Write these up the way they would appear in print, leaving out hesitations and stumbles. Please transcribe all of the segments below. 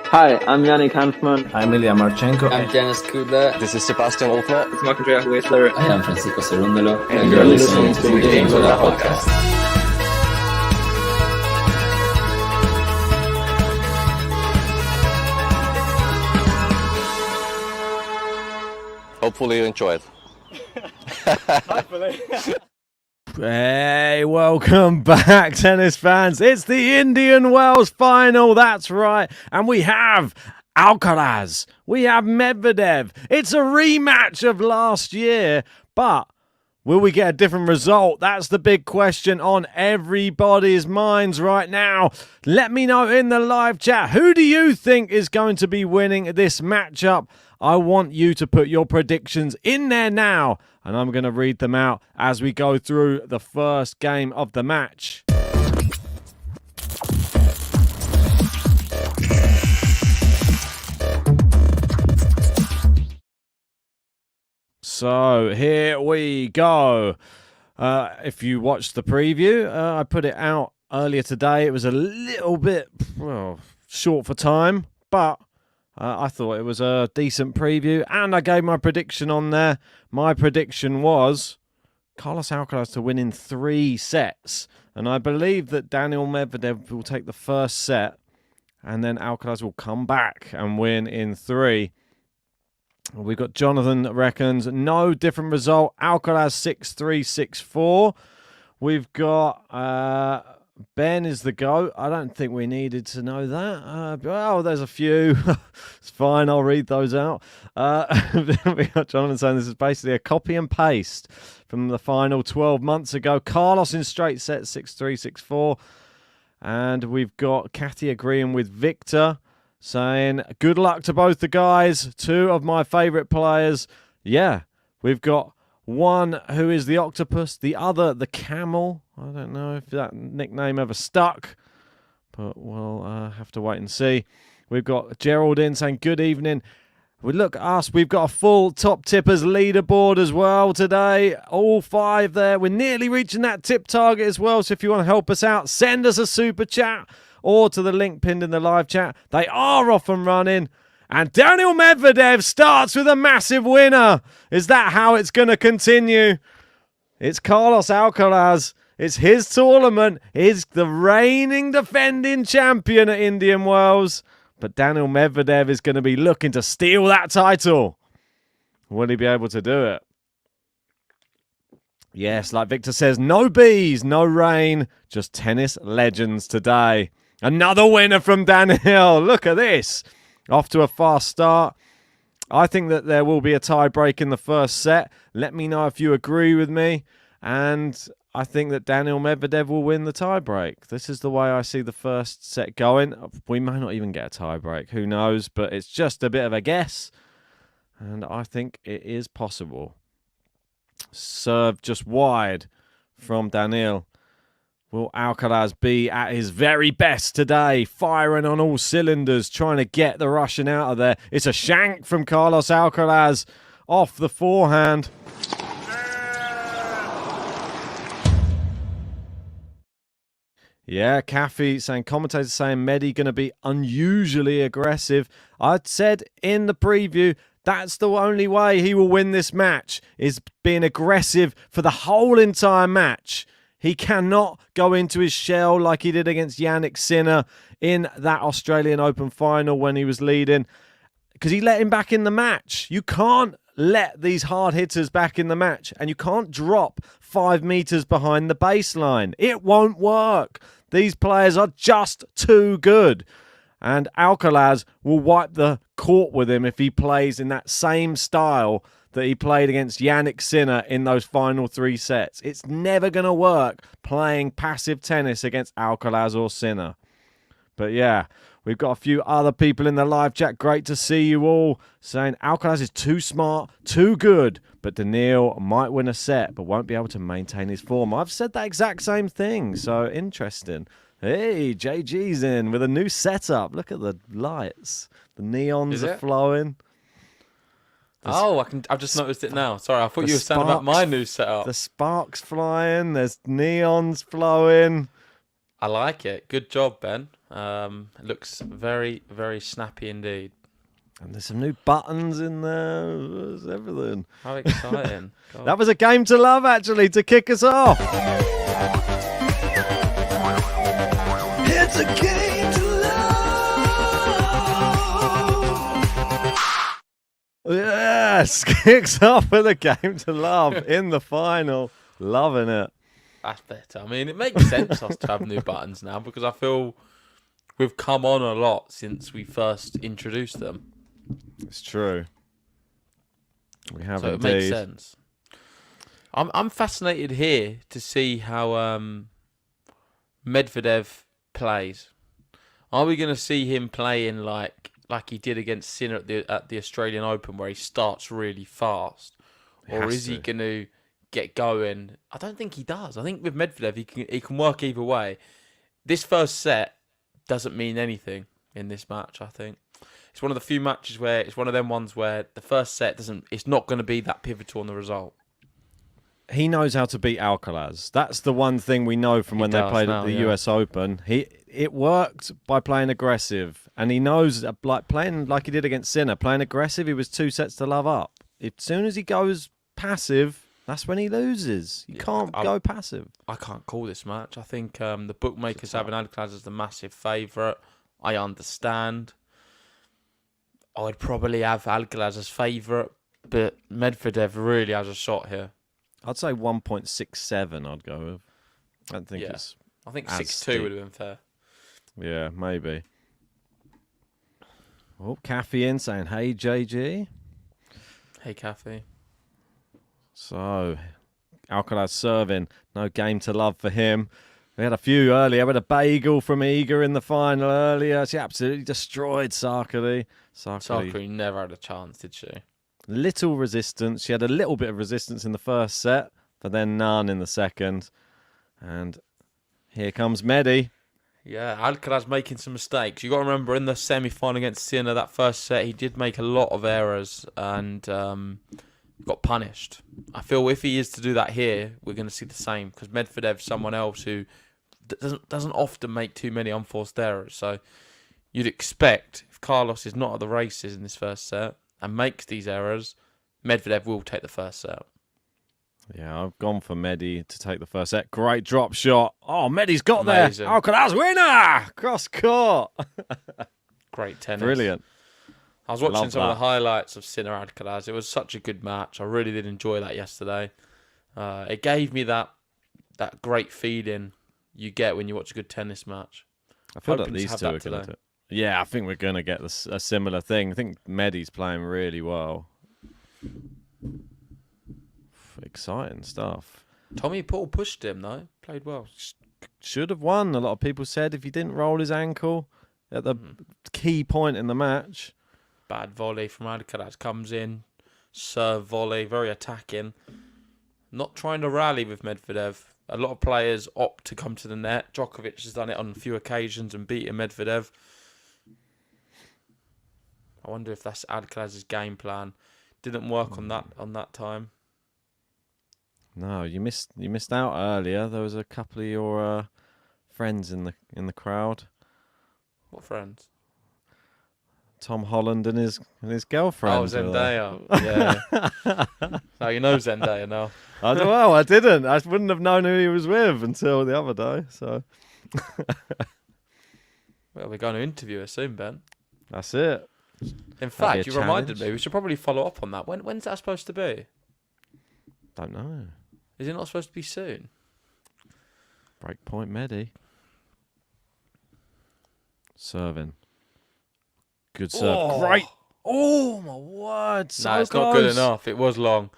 Hi, I'm Yannick Hanfman. I'm Ilya Marchenko. I'm Janis Kudla. This is Sebastian Wolfner. It's Marc-Andrea Whistler. I am Francisco Cerundolo. And you're listening to the Game to That podcast. Hopefully you enjoy it. Hopefully. Hey, welcome back, tennis fans. It's the Indian Wells final, that's right. And we have Alcaraz, we have Medvedev. It's a rematch of last year, but will we get a different result? That's the big question on everybody's minds right now. Let me know in the live chat, who do you think is going to be winning this matchup? I want you to put your predictions in there now, and I'm going to read them out as we go through the first game of the match. So here we go. If you watched the preview, I put it out earlier today. It was a little bit short for time, but I thought it was a decent preview, and I gave my prediction on there. My prediction was Carlos Alcaraz to win in 3 sets, and I believe that Daniil Medvedev will take the first set, and then Alcaraz will come back and win in 3. We've got Jonathan that reckons no different result. Alcaraz 6-3, 6-4. We've got Ben is the GOAT. I don't think we needed to know that. Well, there's a few. It's fine. I'll read those out. We got Jonathan saying this is basically a copy and paste from the final 12 months ago. Carlos in straight sets, 6-3, 6-4. And we've got Kathy agreeing with Victor, saying good luck to both the guys. 2 of my favourite players. Yeah, we've got one who is the octopus, the other the camel. I don't know if that nickname ever stuck, but we'll have to wait and see. We've got Geraldine saying good evening. Look at us, we've got a full top tippers leaderboard as well today. All 5 there. We're nearly reaching that tip target as well, so if you want to help us out, send us a super chat or to the link pinned in the live chat. They are off and running. And Daniil Medvedev starts with a massive winner. Is that how it's going to continue? It's Carlos Alcaraz. It's his tournament. He's the reigning defending champion at Indian Wells. But Daniil Medvedev is going to be looking to steal that title. Will he be able to do it? Yes, like Victor says, no bees, no rain, just tennis legends today. Another winner from Daniil. Look at this. Off to a fast start. I think that there will be a tie break in the first set. Let me know if you agree with me. And I think that Daniil Medvedev will win the tie break. This is the way I see the first set going. We may not even get a tie break. Who knows? But it's just a bit of a guess. And I think it is possible. Serve just wide from Daniil. Will Alcaraz be at his very best today, firing on all cylinders, trying to get the Russian out of there? It's a shank from Carlos Alcaraz off the forehand. Yeah, Kathy saying, commentators saying Medi going to be unusually aggressive. I said in the preview, that's the only way he will win this match, is being aggressive for the whole entire match. He cannot go into his shell like he did against Jannik Sinner in that Australian Open final when he was leading, because he let him back in the match. You can't let these hard hitters back in the match, and you can't drop 5 meters behind the baseline. It won't work. These players are just too good. And Alcaraz will wipe the court with him if he plays in that same style that he played against Jannik Sinner in those final 3 sets. It's never going to work playing passive tennis against Alcaraz or Sinner. But yeah, we've got a few other people in the live chat. Great to see you all saying Alcaraz is too smart, too good, but Daniil might win a set but won't be able to maintain his form. I've said that exact same thing, so interesting. Hey, JG's in with a new setup. Look at the lights. The neons are flowing. I've just noticed it now. Sorry, I thought you were saying about my new setup. The sparks flying. There's neons flowing. I like it. Good job, Ben. It looks very, very snappy indeed. And there's some new buttons in there. There's everything. How exciting. God. That was a game to love, actually, to kick us off. It's a game to love. Yes, kicks off with a game to love in the final. Loving it. That's better. I mean, it makes sense us to have new buttons now because I feel we've come on a lot since we first introduced them. It's true. We have so indeed. It makes sense. I'm fascinated here to see how Medvedev plays. Are we going to see him playing like he did against Sinner at the Australian Open, where he starts really fast, or is he going to get going? I don't think he does. I think with Medvedev, he can work either way. This first set doesn't mean anything in this match. I think it's one of the few matches where it's one of them ones where the first set doesn't. It's not going to be that pivotal on the result. He knows how to beat Alcaraz. That's the one thing we know from when they played at the US Open. It worked by playing aggressive, and he knows like playing like he did against Sinner. Playing aggressive, he was 2 sets to love up. As soon as he goes passive, that's when he loses. You can't go passive. I can't call this match. I think the bookmakers having Alcaraz as the massive favourite. I understand. I'd probably have Alcaraz as favourite, but Medvedev really has a shot here. I'd say 1.67 I'd go with. I don't think it's... I think 6-2 would have been fair. Yeah, maybe. Oh, Kathy in saying, hey, JG. Hey, Kathy. So, Alcaraz serving. No game to love for him. We had a few earlier. We had a bagel from Iga in the final earlier. She absolutely destroyed Sakari. Sakari never had a chance, did she? Little resistance. She had a little bit of resistance in the first set, but then none in the second. And here comes Medi. Yeah, Alcaraz making some mistakes. You got to remember in the semi-final against Sinner, that first set, he did make a lot of errors and got punished. I feel if he is to do that here, we're going to see the same because Medvedev's someone else who doesn't often make too many unforced errors. So you'd expect if Carlos is not at the races in this first set and makes these errors, Medvedev will take the first set. Yeah, I've gone for Medi to take the first set. Great drop shot. Oh, Medi's got there. Alcaraz winner! Cross court. Great tennis. Brilliant. I was watching some of the highlights of Sinner Alcaraz. It was such a good match. I really did enjoy that yesterday. It gave me that great feeling you get when you watch a good tennis match. I feel like these two are going to... Yeah, I think we're going to get a similar thing. I think Medi's playing really well. Exciting stuff. Tommy Paul pushed him, though. Played well. Should have won. A lot of people said if he didn't roll his ankle at the key point in the match. Bad volley from Alcaraz comes in. Serve volley, very attacking. Not trying to rally with Medvedev. A lot of players opt to come to the net. Djokovic has done it on a few occasions and beaten Medvedev. I wonder if that's Alcaraz's game plan. Didn't work on that time. No, you missed out earlier. There was a couple of your friends in the crowd. What friends? Tom Holland and his girlfriend. Oh, Zendaya. Yeah. No, you know Zendaya now. I don't know. I didn't. I wouldn't have known who he was with until the other day. So. Well, we're going to interview her soon, Ben. That's it. In fact, you reminded me. We should probably follow up on that. When's that supposed to be? Don't know. Is it not supposed to be soon? Breakpoint Medi. Serving. Good serve. Oh. Great. Oh, my word. So no, it's close. not good enough. It was long.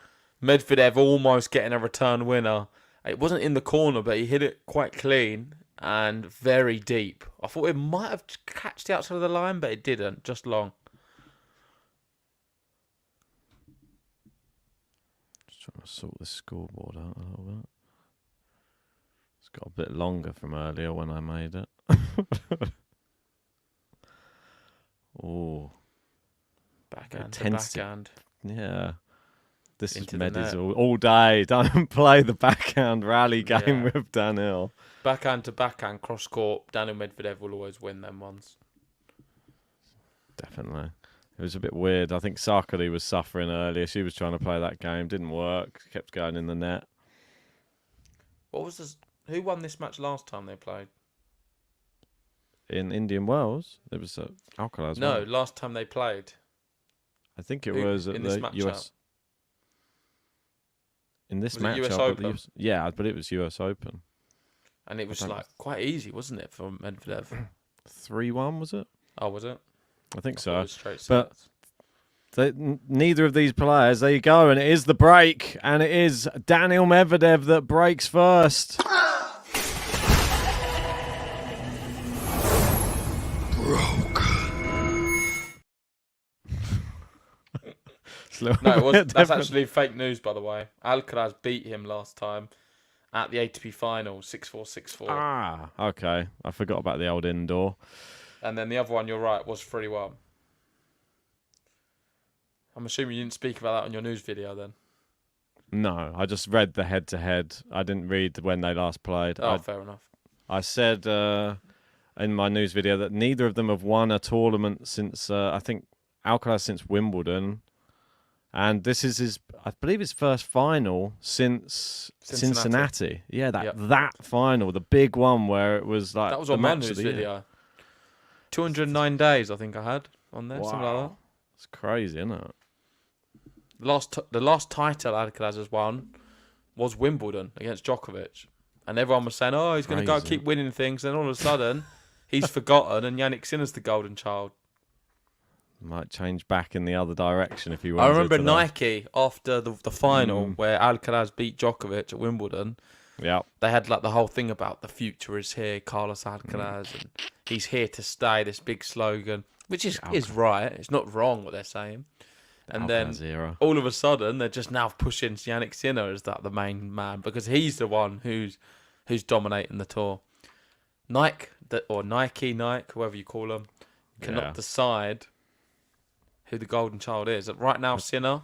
Medvedev almost getting a return winner. It wasn't in the corner, but he hit it quite clean and very deep. I thought it might have catched the outside of the line, but it didn't. Just long. Trying to sort the scoreboard out a little bit. It's got a bit longer from earlier when I made it. Oh. Backhand to backhand. Yeah. This Into is Medi's all day. Don't play the backhand rally game with Daniil. Backhand to backhand, cross court, Daniil Medvedev will always win them ones. Definitely. It was a bit weird. I think Sakari was suffering earlier. She was trying to play that game. Didn't work. Kept going in the net. What was this? Who won this match last time they played? In Indian Wells, it was Alcaraz. No, last time they played. I think it was at the US. In this match, US Open? Yeah, I believe it was US Open. And it was like quite easy, wasn't it, for Medvedev? 3-1, was it? Oh, was it? I think It so. was straight But sets. neither of these players, there you go, and it is the break, and it is Daniil Medvedev that breaks first. No, that's actually fake news, by the way. Alcaraz beat him last time at the ATP final, 6-4, 6-4. Ah, okay. I forgot about the old indoor. And then the other one, you're right, was 3-1. I'm assuming you didn't speak about that on your news video then? No, I just read the head-to-head. I didn't read when they last played. Oh, fair enough. I said in my news video that neither of them have won a tournament since, I think, Alcaraz since Wimbledon. And this is I believe his first final since Cincinnati. Yeah, that final, the big one where it was like that was on my news video. 209 days, I think I had on there, something like that. It's crazy, isn't it? The last title Alcaraz has won was Wimbledon against Djokovic, and everyone was saying, "Oh, he's going to go keep winning things," and all of a sudden, he's forgotten, and Jannik Sinner's the golden child. Might change back in the other direction if you want. I remember Nike after the final where Alcaraz beat Djokovic at Wimbledon. Yeah, they had like the whole thing about the future is here, Carlos Alcaraz, and he's here to stay. This big slogan, which is right. It's not wrong what they're saying. And then all of a sudden they're just now pushing Jannik Sinner as the main man because he's the one who's dominating the tour. Nike, whoever you call them, cannot decide who the golden child is. Right now, Sinner,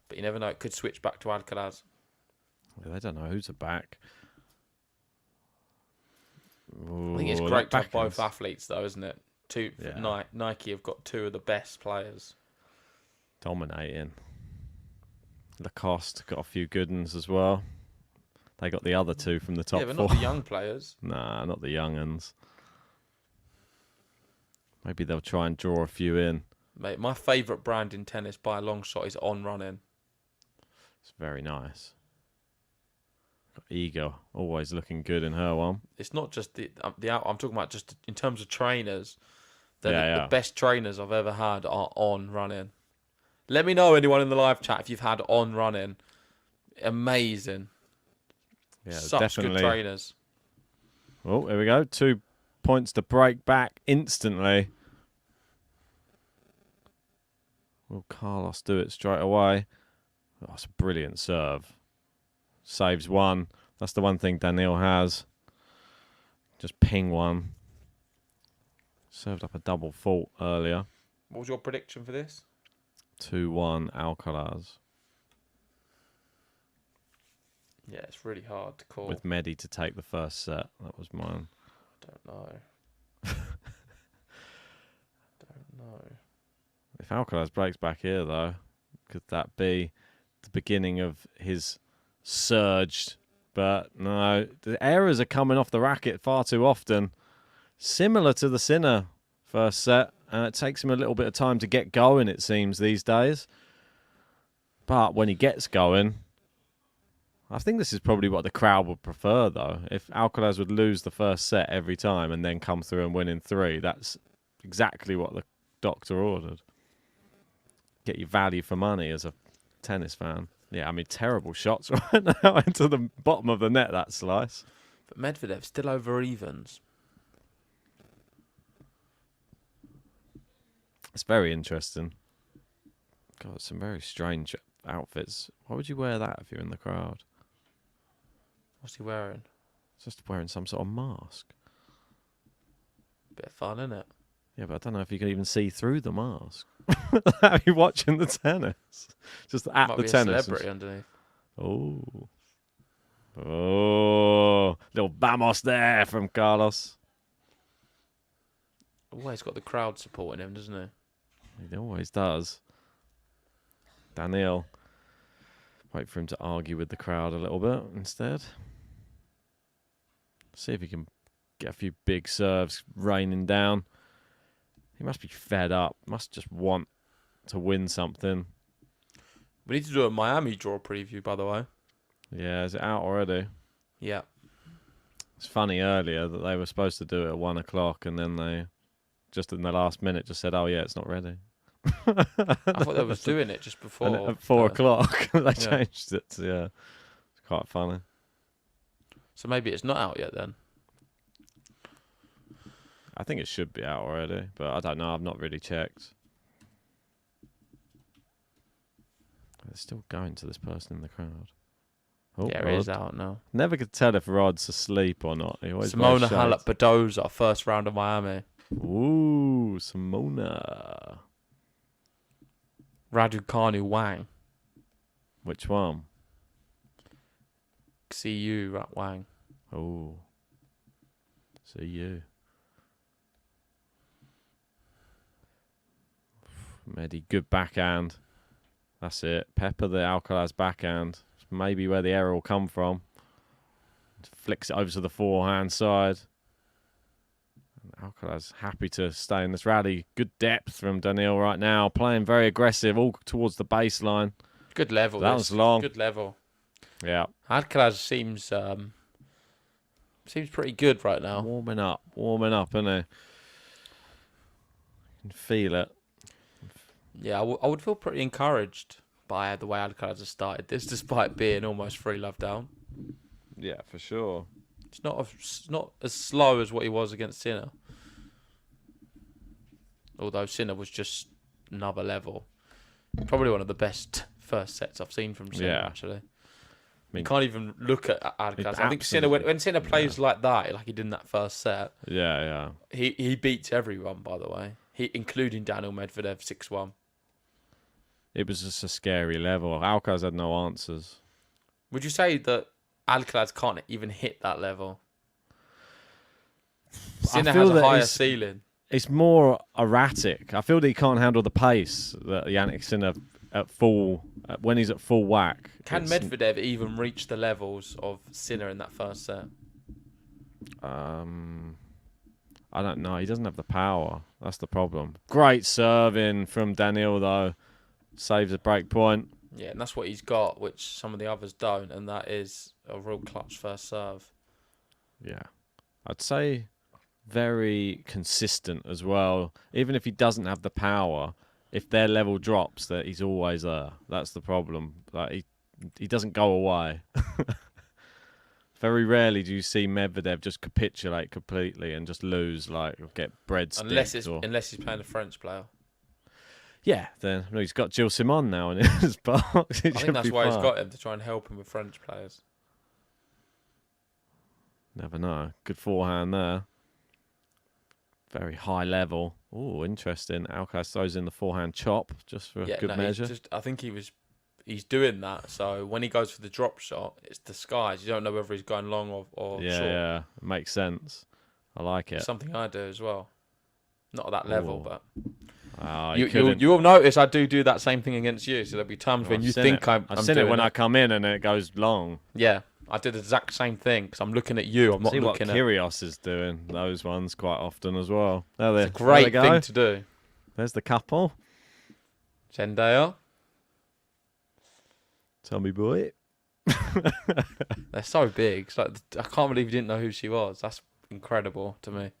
but you never know. It could switch back to Alcaraz. Well, they don't know who's a back. Ooh, I think it's great to have both athletes, though, isn't it? Nike have got two of the best players. Dominating. Lacoste got a few good ones as well. They got the other two from the top four. Yeah, but not the young players. Nah, not the young uns. Maybe they'll try and draw a few in. Mate, my favourite brand in tennis by a long shot is On Running. It's very nice. Got Iga, always looking good in her one. It's not just the I'm talking about just in terms of trainers. The best trainers I've ever had are On Running. Let me know, anyone in the live chat, if you've had On Running. Amazing. Yeah, such definitely good trainers. Oh, here we go. 2 points to break back instantly. Will Carlos do it straight away? Oh, that's a brilliant serve. Saves one. That's the one thing Daniil has. Just ping one. Served up a double fault earlier. What was your prediction for this? 2-1 Alcaraz. Yeah, it's really hard to call. With Medi to take the first set. That was mine. I don't know. If Alcaraz breaks back here, though, could that be the beginning of his surge? But no, the errors are coming off the racket far too often. Similar to the Sinner first set. And it takes him a little bit of time to get going, it seems, these days. But when he gets going, I think this is probably what the crowd would prefer, though. If Alcaraz would lose the first set every time and then come through and win in 3, that's exactly what the doctor ordered. Get your value for money as a tennis fan. Yeah, I mean, terrible shots right now into the bottom of the net, that slice. But Medvedev still over evens. It's very interesting. God, some very strange outfits. Why would you wear that if you're in the crowd? What's he wearing? Just wearing some sort of mask. Bit of fun, isn't it? Yeah, but I don't know if you can even see through the mask. Are you watching the tennis? Just at the tennis. Might be a celebrity underneath. Oh. Oh, little vamos there from Carlos. Always got the crowd supporting him, doesn't he? He always does. Daniil. Wait for him to argue with the crowd a little bit instead. See if he can get a few big serves raining down. He must be fed up. Must just want to win something. We need to do a Miami draw preview, by the way. Yeah, is it out already? Yeah. It's funny earlier that they were supposed to do it at 1 o'clock and then they, just in the last minute, just said, oh yeah, it's not ready. I thought they was doing it just before. And at 4 o'clock, they changed it. So, yeah, it's quite funny. So maybe it's not out yet then. I think it should be out already, but I don't know. I've not really checked. They're still going to this person in the crowd. Oh, Yeah, Rod. it is out now. Never could tell if Rod's asleep or not. He always Simona wears Halep shades. Badoza, first round of Miami. Ooh, Simona. Raducanu Wang. Which one? CU at Wang. Oh. See you. Medi, good backhand. That's it. Pepper the Alcaraz backhand. Maybe where the error will come from. Flicks it over to the forehand side. Alcaraz happy to stay in this rally. Good depth from Daniil right now. Playing very aggressive, all towards the baseline. Good level. That was long. Good level. Yeah. Alcaraz seems pretty good right now. Warming up, isn't he? You can feel it. Yeah, I would feel pretty encouraged by the way Alcaraz has started this, despite being almost 3-love down. Yeah, for sure. It's not as slow as what he was against Sinner. Although Sinner was just another level. Probably one of the best first sets I've seen from Sinner, actually. You can't even look at Alcaraz. I think Sinner, when Sinner plays like that, like he did in that first set, he beats everyone, by the way, including Daniil Medvedev 6-1. It was just a scary level. Alcaraz had no answers. Would you say that Alcaraz can't even hit that level? Sinner has a higher ceiling. It's more erratic. I feel that he can't handle the pace that Jannik Sinner when he's at full whack. Can Medvedev even reach the levels of Sinner in that first set? I don't know. He doesn't have the power. That's the problem. Great serving from Daniil, though. Saves a break point. Yeah, and that's what he's got, which some of the others don't, and that is a real clutch first serve. Yeah. I'd say very consistent as well. Even if he doesn't have the power, if their level drops, that he's always there. That's the problem. Like he doesn't go away. Very rarely do you see Medvedev just capitulate completely and just lose, like get breadsticks. Unless he's playing a French player. Yeah, then he's got Gilles Simon now in his box. I think that's why he's got him, to try and help him with French players. Never know. Good forehand there. Very high level. Oh, interesting. Alcaraz throws in the forehand chop just for good measure. I think he's doing that. So when he goes for the drop shot, it's disguised. You don't know whether he's going long or short. Yeah, it makes sense. I like it. It's something I do as well. Not at that level, but you will notice I do that same thing against you. So there'll be times when you think I'm seen it when I come in and it goes long. Yeah, I did the exact same thing because I'm looking at you. I'm not looking at... See what Kyrgios is doing. Those ones quite often as well. It's a great thing to do. There's the couple. Zendaya. Tell me, boy. They're so big. It's like, I can't believe you didn't know who she was. That's incredible to me.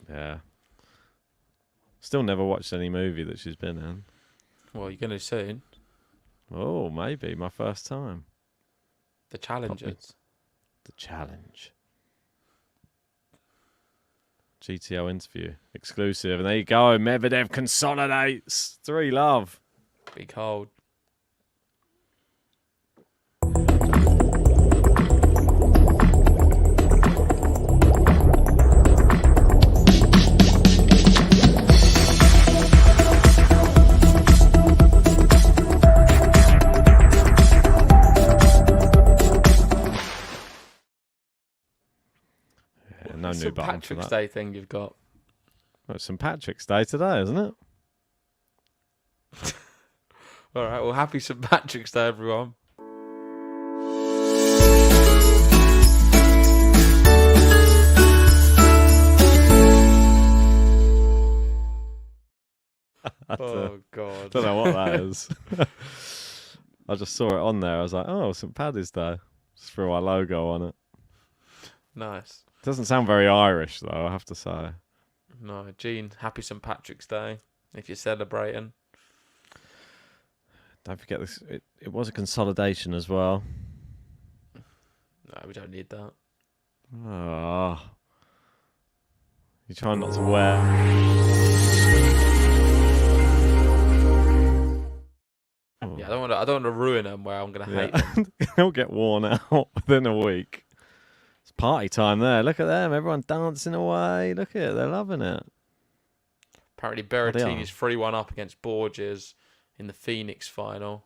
Yeah. Still never watched any movie that she's been in. Well, you're going to soon. Oh, maybe. My first time. The Challengers. The Challenge. GTO interview. Exclusive. And there you go. Medvedev consolidates. 3-love. Big hold. new St. button Patrick's for that. Day thing you've got? Well, it's St. Patrick's Day today, isn't it? All right, well, happy St. Patrick's Day, everyone. Oh, God. I don't know what that is. I just saw it on there. I was like, oh, St. Paddy's Day. Just threw our logo on it. Nice. Doesn't sound very Irish, though, I have to say. No, Gene, happy St. Patrick's Day if you're celebrating. Don't forget this. It was a consolidation as well. No, we don't need that. Oh. You try not to wear. Yeah, I don't want to ruin them where I'm going to hate them. They'll get worn out within a week. It's party time there. Look at them. Everyone dancing away. Look at it. They're loving it. Apparently, they are. Berrettini's 3-1 up against Borges in the Phoenix final.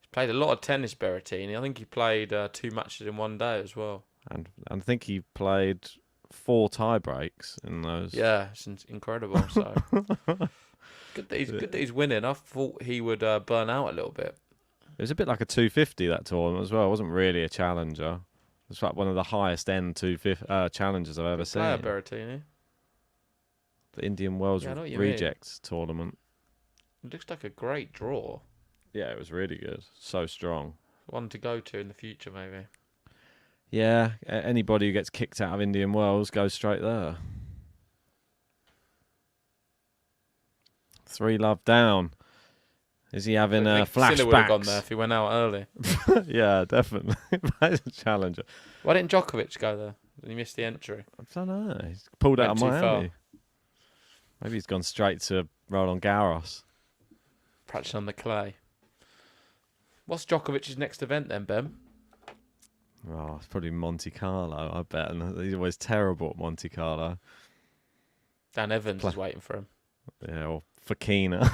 He's played a lot of tennis, Berrettini. I think he played 2 matches in one day as well. And I think he played 4 tie breaks in those. Yeah, it's incredible. So good that he's winning. I thought he would burn out a little bit. It was a bit like a 250 that tournament as well. It wasn't really a challenger. It's like one of the highest end 250 challengers I've ever seen. Player Berrettini. The Indian Wells Yeah, I know what you Rejects tournament. It looks like a great draw. Yeah, it was really good. So strong. One to go to in the future, maybe. Yeah, anybody who gets kicked out of Indian Wells goes straight there. 3-love down. Is he having Sinner would have gone flashbacks? there if he went out early. Yeah, definitely. That's a challenger. Why didn't Djokovic go there? He missed the entry. I don't know. He's pulled out of Went too Miami. far. Maybe he's gone straight to Roland Garros. Practicing on the clay. What's Djokovic's next event then, Ben? Oh, it's probably Monte Carlo, I bet. And he's always terrible at Monte Carlo. Dan Evans is waiting for him. Yeah, or Fakina.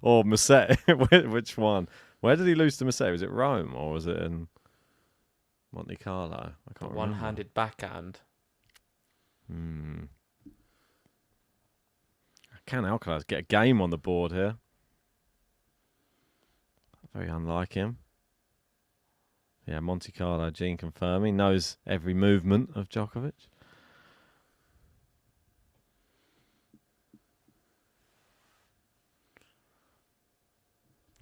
Or Musetti. Which one? Where did he lose to Musetti? Was it Rome or was it in Monte Carlo? I can't remember. One-handed backhand. Can Alcaraz get a game on the board here? Very unlike him. Yeah, Monte Carlo, Gene confirming. Knows every movement of Djokovic.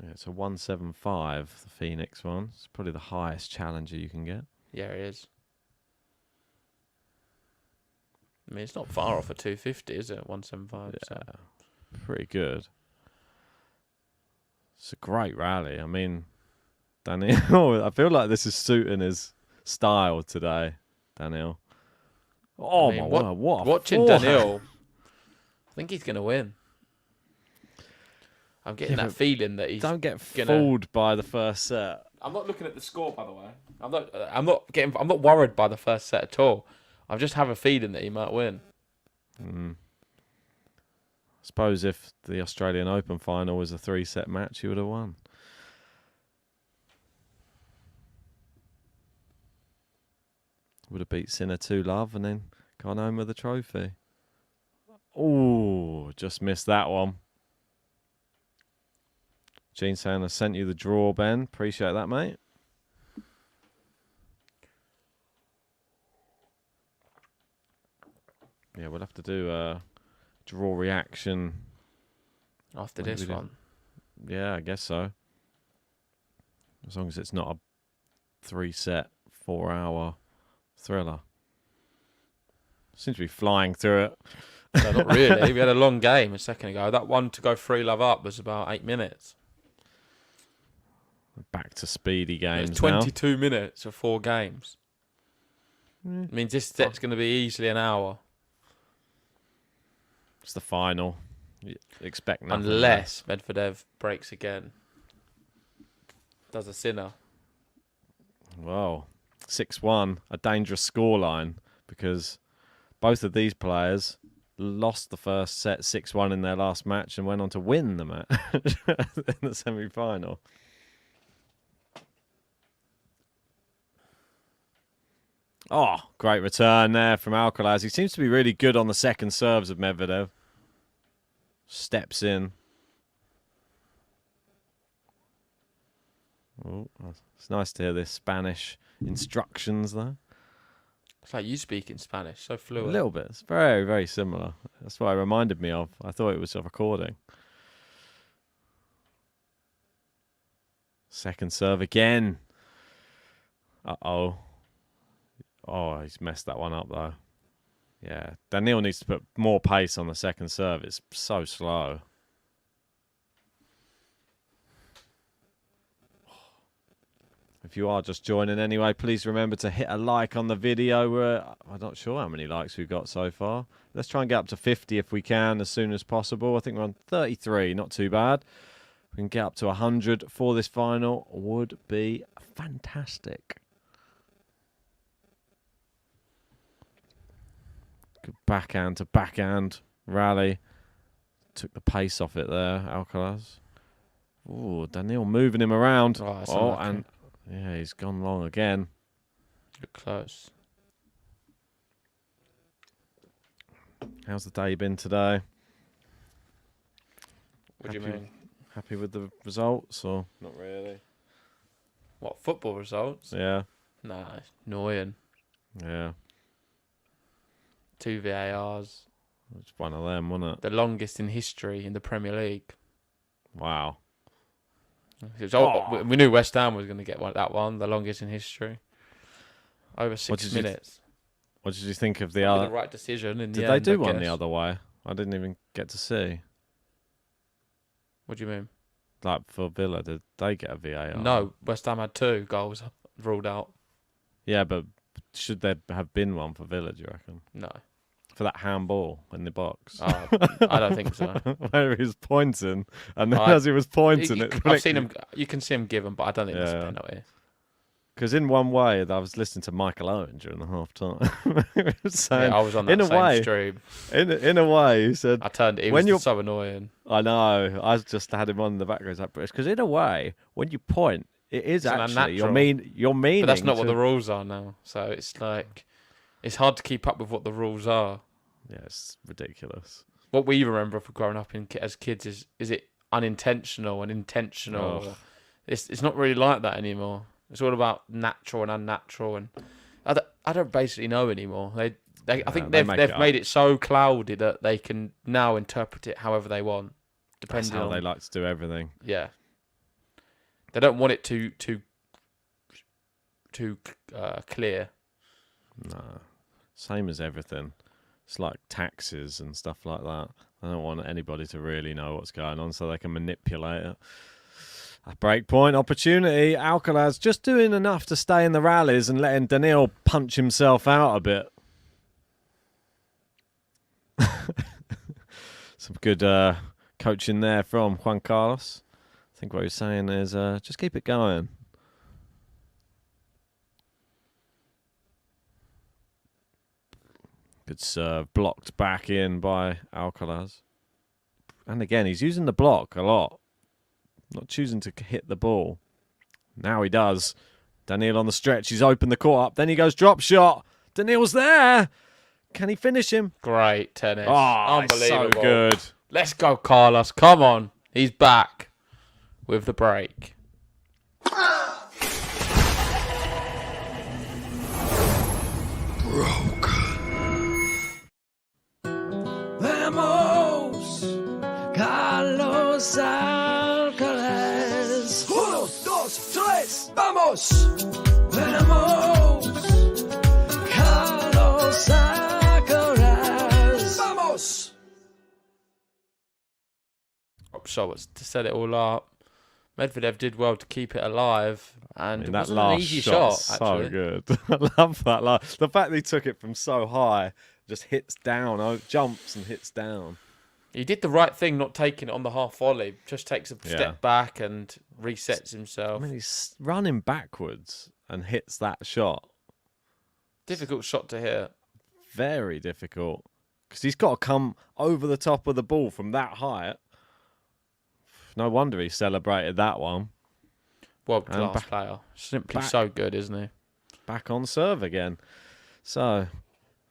Yeah, it's a 175, the Phoenix one. It's probably the highest challenger you can get. Yeah, it is. I mean, it's not far off a 250, is it? 175. Yeah, So. pretty good. It's a great rally. I mean, Daniil, I feel like this is suiting his style today, Daniil. Oh, I mean, my word. What a watching forehand. Daniil, I think he's going to win. I'm getting that feeling that he's Don't get gonna... fooled by the first set. I'm not looking at the score, by the way. I'm not worried by the first set at all. I just have a feeling that he might win. I suppose if the Australian Open final was a 3-set match, he would have won. Would have beat Sinner 2-love and then gone home with the trophy. Oh, just missed that one. Gene saying I sent you the draw, Ben. Appreciate that, mate. Yeah, we'll have to do a draw reaction After this one. Yeah, I guess so. As long as it's not a 3-set, 4-hour thriller. Seems to be flying through it. No, not really. We had a long game a second ago. That one to go 3-love up was about 8 minutes. Back to speedy games It's 22 minutes of 4 games. It means this set's going to be easily an hour. It's the final. You expect nothing. Unless Medvedev breaks again. Does a Sinner. Well, 6-1, a dangerous scoreline because both of these players lost the first set 6-1 in their last match and went on to win the match in the semi-final. Oh, great return there from Alcaraz. He seems to be really good on the second serves of Medvedev. Steps in. Oh, it's nice to hear this Spanish instructions there. It's like you speaking Spanish, so A fluent. little bit. It's very, very similar. That's what it reminded me of. I thought it was a recording. Second serve again. Uh-oh. Oh, he's messed that one up, though. Yeah, Daniil needs to put more pace on the second serve. It's so slow. If you are just joining anyway, please remember to hit a like on the video. I'm not sure how many likes we've got so far. Let's try and get up to 50 if we can as soon as possible. I think we're on 33, not too bad. If we can get up to 100 for this final, would be fantastic. Good backhand to backhand rally. Took the pace off it there, Alcaraz. Oh, Daniil moving him around. Oh, and yeah, he's gone long again. Good close. How's the day been today? What do you mean? Happy with the results or not really? What, football results? Yeah. Nah, it's annoying. Yeah. 2 VARs. It's one of them, wasn't it? The longest in history in the Premier League. Wow. We knew West Ham was going to get that one, the longest in history. Over 6 minutes. What did you think of the The other? right decision in Did the they end, do I one the guess. other way? I didn't even get to see. What do you mean? Like for Villa, did they get a VAR? No, West Ham had 2 goals ruled out. Yeah, but should there have been one for Villa, do you reckon? No. For that handball in the box. I don't think so. Where he was pointing, and then as he was pointing, I've seen him. You can see him give him, but I don't think it's a penalty. Because in one way, I was listening to Michael Owen during the half time. Yeah, I was on that same stream. In a way, he said, I turned it. It was so annoying. I know. I just had him on the background like British. Because in a way, when you point, it is actually you're meaning. But that's not what the rules are now. So it's like it's hard to keep up with what the rules are. Yeah, it's ridiculous. What we remember for growing up as kids is it unintentional and intentional. Oh. It's not really like that anymore. It's all about natural and unnatural, and I don't basically know anymore. I think they've made it so cloudy that they can now interpret it however they want, depending That's how on they like to do everything. Yeah, they don't want it too clear. No, same as everything. It's like taxes and stuff like that. I don't want anybody to really know what's going on so they can manipulate it. A breakpoint opportunity. Alcaraz just doing enough to stay in the rallies and letting Daniil punch himself out a bit. Some good coaching there from Juan Carlos. I think what he's saying is just keep it going. Good serve. Blocked back in by Alcaraz. And again, he's using the block a lot. Not choosing to hit the ball. Now he does. Daniil on the stretch. He's opened the court up. Then he goes drop shot. Daniil's there. Can he finish him? Great tennis. Oh, unbelievable. So good. Let's go, Carlos. Come on. He's back with the break. Vamos, Carlos Alcaraz. 1, 2, 3, vamos. Vamos, Carlos Alcaraz. Vamos. So to set it all up, Medvedev did well to keep it alive, and it that wasn't last an easy shot. So good. I love that. The fact that he took it from so high, just hits down, jumps and hits down. He did the right thing, not taking it on the half volley. Just takes a step back and resets himself. I mean, he's running backwards and hits that shot. Difficult shot to hit. Very difficult. Because he's got to come over the top of the ball from that height. No wonder he celebrated that one. World-class player. Simply so good, isn't he? Back on serve again. So,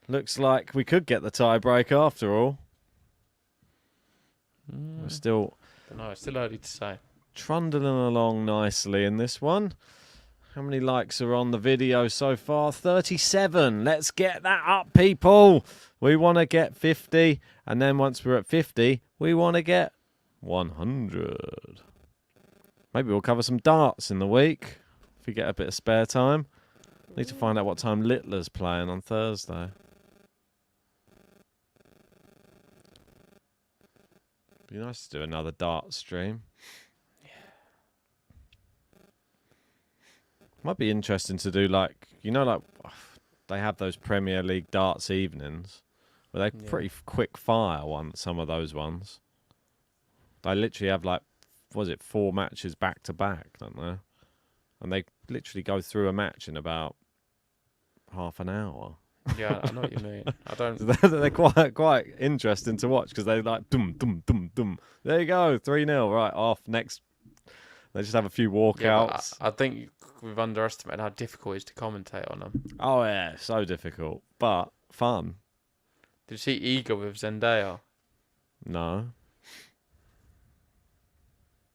looks like we could get the tie-break after all. We're still No, it's still early to say. trundling along nicely in this one. How many likes are on the video so far? 37. Let's get that up, people. We want to get 50. And then once we're at 50, we want to get 100. Maybe we'll cover some darts in the week if we get a bit of spare time. Need to find out what time Littler's playing on Thursday. Be nice to do another dart stream. Might be interesting to do like, you know, like they have those Premier League darts evenings where they pretty quick fire some of those ones. They literally have like, what is it, 4 matches back to back, don't they? And they literally go through a match in about half an hour. Yeah, I know what you mean. I don't. They're quite interesting to watch because they like dum dum dum dum. There you go, 3-0. Right, off next. They just have a few walkouts. Yeah, I think we've underestimated how difficult it is to commentate on them. Oh yeah, so difficult, but fun. Did you see Iga with Zendaya? No,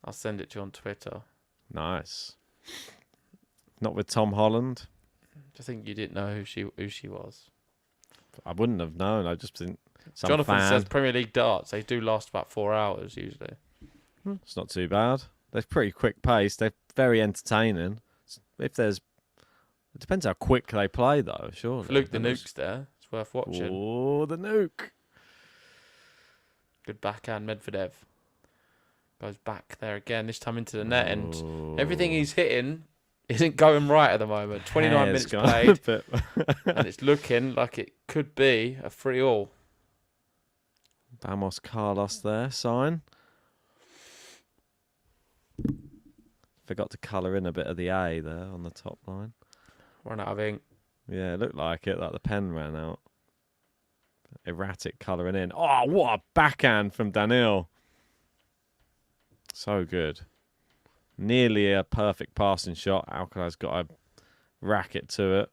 I'll send it to you on Twitter. nice. Not with Tom Holland. I think you didn't know who she was. I wouldn't have known. I just didn't. Some Jonathan fan. says Premier League darts, they do last about 4 hours usually. It's not too bad. They're pretty quick paced. They're very entertaining. If there's, it depends how quick they play though. Sure. If Luke the Nuke's there, it's worth watching. Oh, the nuke. Good backhand, Medvedev. Goes back there again, this time into the net, and everything he's hitting isn't going right at the moment. 29 minutes played, and it's looking like it could be a 3-all. Vamos Carlos there, sign. Forgot to colour in a bit of the A there on the top line. Run out of ink. Yeah, it looked like it, like the pen ran out. Erratic colouring in. Oh, what a backhand from Daniil. So good. Nearly a perfect passing shot. Alcaraz got a racket to it.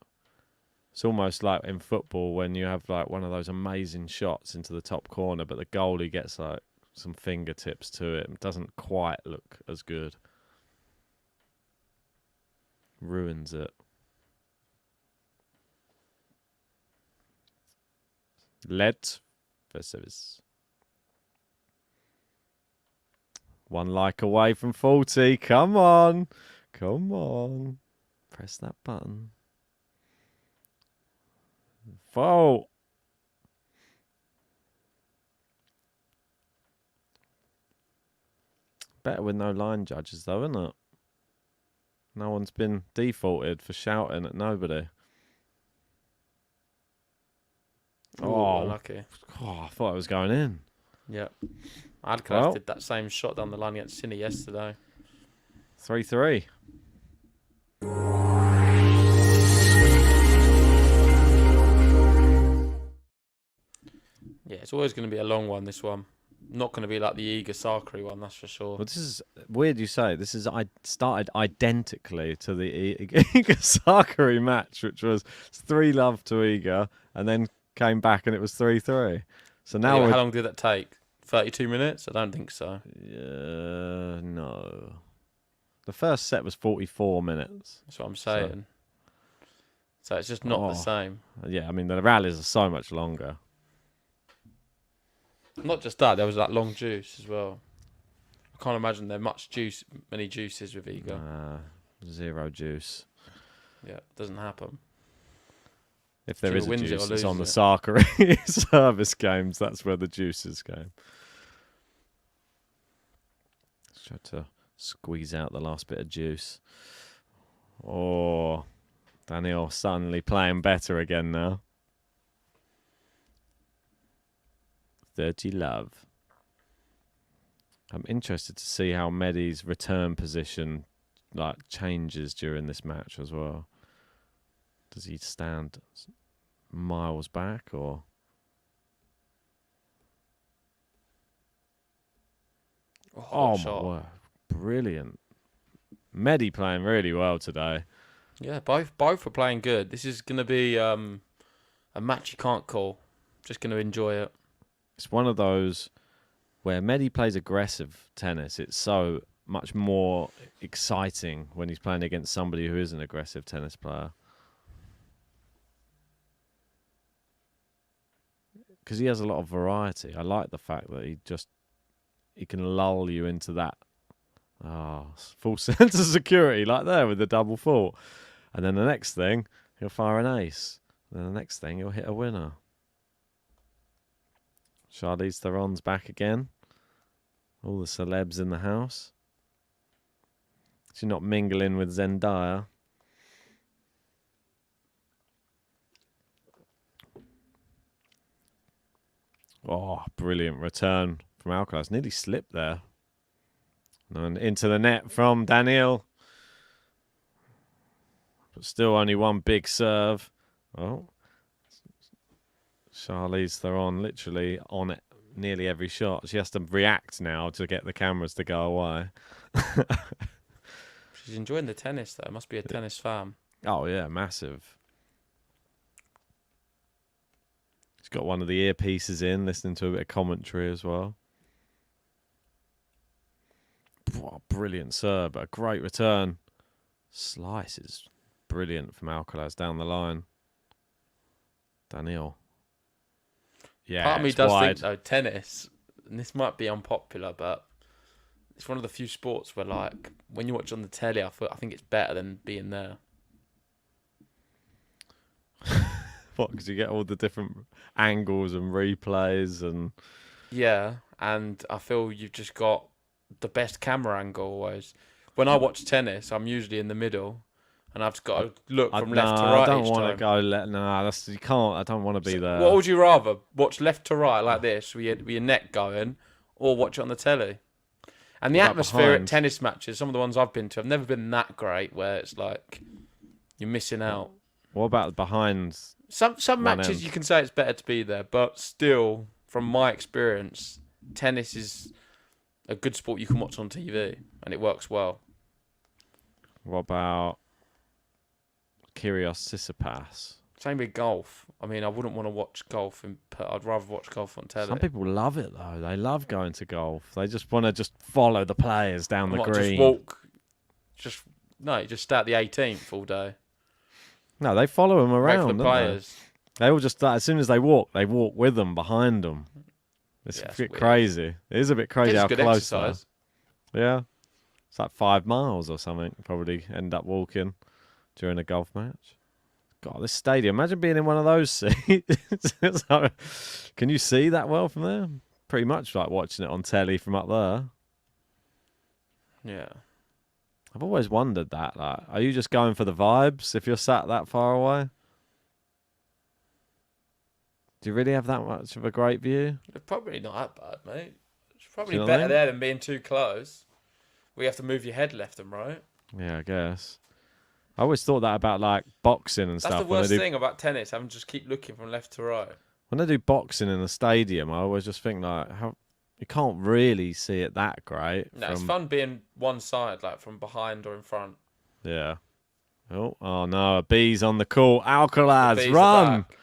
It's almost like in football when you have like one of those amazing shots into the top corner, but the goalie gets like some fingertips to it. It doesn't quite look as good. Ruins it. Led for service. 1 like away from 40. Come on. Come on. Press that button. Fault. Better with no line judges though, isn't it? No one's been defaulted for shouting at nobody. Oh, unlucky. I thought it was going in. Yep. Alcaraz did that same shot down the line against Sinner yesterday. 3-3. Yeah, it's always going to be a long one, this one. Not going to be like the Iga Swiatek one, that's for sure. Well, this is weird you say. This is started identically to the Iga Swiatek match, which was 3-love to Iga, and then came back and it was 3-3. So now how long did that take? 32 minutes? I don't think so. No. The first set was 44 minutes. That's what I'm saying. So it's just not the same. Yeah, I mean, the rallies are so much longer. Not just that, there was that long juice as well. I can't imagine there many juices with Iga. Zero juice. Yeah, it doesn't happen. If there is a wins it or juice, it's on the loses Sakura service games. That's where the juices go. Let's try to squeeze out the last bit of juice. Oh, Daniil suddenly playing better again now. 30-love. I'm interested to see how Medi's return position changes during this match as well. Does he stand miles back or? Oh my word. Brilliant. Medi playing really well today. Yeah, both were playing good. This is going to be a match you can't call. Just going to enjoy it. It's one of those where Medi plays aggressive tennis. It's so much more exciting when he's playing against somebody who is an aggressive tennis player. Because he has a lot of variety. I like the fact that he can lull you into that full sense of security, like there with the double fault. And then the next thing, he'll fire an ace. And then the next thing, he'll hit a winner. Charlize Theron's back again. All the celebs in the house. She's not mingling with Zendaya. Oh, brilliant return from Alcaraz. Nearly slipped there. And into the net from Daniil. But still only one big serve. Oh. Charlize Theron literally on it nearly every shot. She has to react now to get the cameras to go away. She's enjoying the tennis, though. Must be a tennis fan. Oh, yeah, massive. She's got one of the earpieces in, listening to a bit of commentary as well. What a brilliant serve, but a great return. Slice is brilliant from Alcaraz down the line. Daniil. Yeah, Part of me it's does wide. think, though, tennis, and this might be unpopular, but it's one of the few sports where, like, when you watch on the telly, I think it's better than being there. What? Because you get all the different angles and replays and... Yeah, and I feel you've just got the best camera angle always. When I watch tennis, I'm usually in the middle, and I've just got to look from left to right. I don't each want to time. go. You can't. I don't want to be there. What would you rather? Watch left to right like this with your neck going, or watch it on the telly? And the What about atmosphere behind? at tennis matches, some of the ones I've been to, have never been that great, where it's like you're missing out. What about behind? Some one matches end? you can say it's better to be there, but still, from my experience, tennis is a good sport you can watch on TV, and it works well. What about Kyrgios Tsitsipas? Same with golf. I mean, I wouldn't want to watch golf. I'd rather watch golf on telly. Some people love it though. They love going to golf. They just want to just follow the players down the might green. just walk. You just stay at the 18th all day. No, they follow them Wait around. for the don't they? players. They all just as soon as they walk with them behind them. It's Yeah, a it's bit weird. crazy. It is a bit crazy It's how good close they are. exercise. Yeah, it's like 5 miles or something. Probably end up walking during a golf match. God, this stadium. Imagine being in one of those seats. So, can you see that well from there? Pretty much like watching it on telly from up there. Yeah. I've always wondered that. Like, are you just going for the vibes if you're sat that far away? Do you really have that much of a great view? It's probably not that bad, mate. It's probably you know what I better mean? there than being too close. We have to move your head left and right. Yeah, I guess. I always thought that about like boxing and That's stuff. the worst thing about tennis, having to just keep looking from left to right. When they do boxing in a stadium, I always just think like, how you can't really see it that great. No, it's fun being one side, like from behind or in front. Yeah. Oh no, a bee's on the court. The Alcaraz, bees are run! back.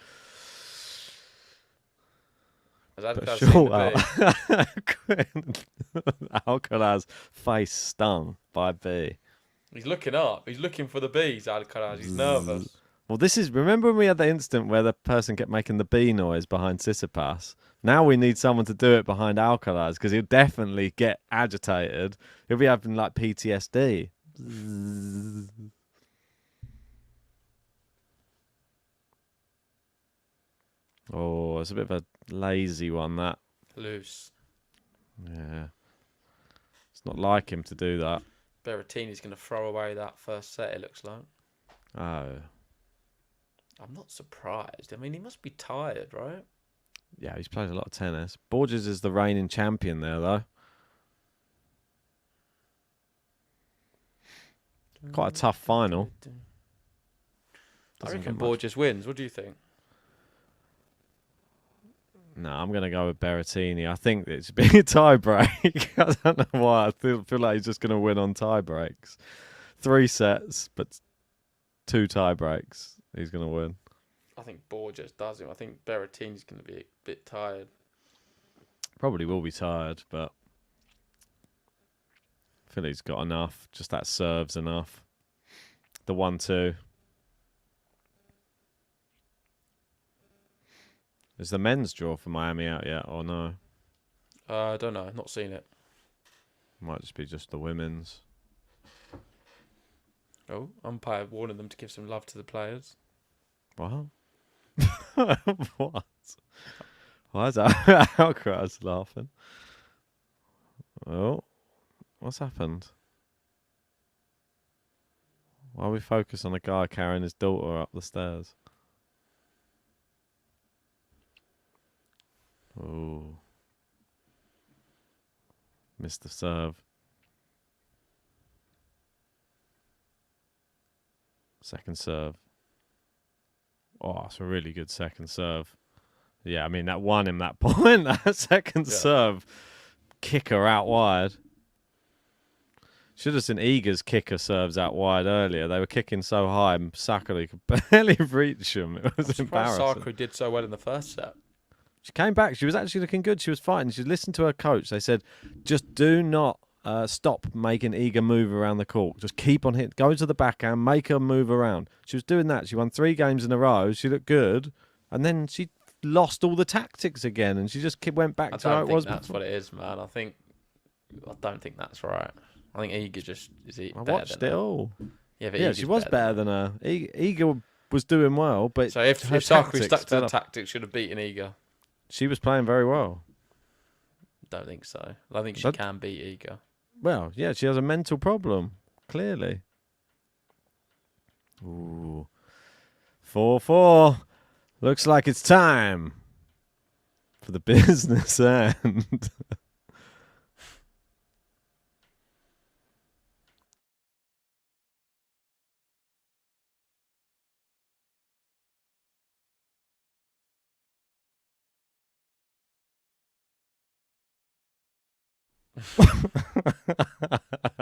Has Put Alcaraz a seen short the bee? out. Alcaraz face stung by a bee. He's looking up. He's looking for the bees, Alcaraz. He's nervous. Well, remember when we had the incident where the person kept making the bee noise behind Tsitsipas? Now we need someone to do it behind Alcaraz because he'll definitely get agitated. He'll be having like PTSD. Oh, it's a bit of a lazy one, that. Loose. Yeah. It's not like him to do that. Berrettini's going to throw away that first set, it looks like. Oh. I'm not surprised. I mean, he must be tired, right? Yeah, he's played a lot of tennis. Borges is the reigning champion there, though. Quite a tough final. I Doesn't reckon get much. Borges wins. What do you think? No, I'm going to go with Berrettini. I think it's been a tie break. I don't know why. I feel like he's just going to win on tie breaks. 3 sets, but 2 tie breaks. He's going to win. I think Borges does him. I think Berrettini's going to be a bit tired. Probably will be tired, but I feel he's got enough. Just that serves enough. The 1-2. Is the men's draw for Miami out yet or no? I don't know. I've not seen it. Might just be just the women's. Oh, umpire warning them to give some love to the players. What? What? Why is that Alcaraz laughing? Oh, what's happened? Why are we focused on a guy carrying his daughter up the stairs? Oh. Missed the serve. Second serve. Oh, it's a really good second serve. Yeah, I mean, that won him that point. That second serve. Kicker out wide. Should have seen Iga's kicker serves out wide earlier. They were kicking so high, Sakura could barely reach them. It was embarrassing. Sakura did so well in the first set. She came back. She was actually looking good. She was fighting. She listened to her coach. They said, just do not stop making Iga move around the court. Just keep on hitting. Go to the backhand. Make her move around. She was doing that. She won 3 games in a row. She looked good. And then she lost all the tactics again. And she just went back to how it was. That's what it is, man. I don't think that's right. I think Iga just is better than her. I watched it all. Yeah, but she was better than her. Iga was doing well, but so if Sakura stuck to the tactics, should have beaten Iga. She was playing very well. Don't think so. I think she can beat Iga. Well, yeah, she has a mental problem, clearly. Ooh. 4-4. Looks like it's time for the business end.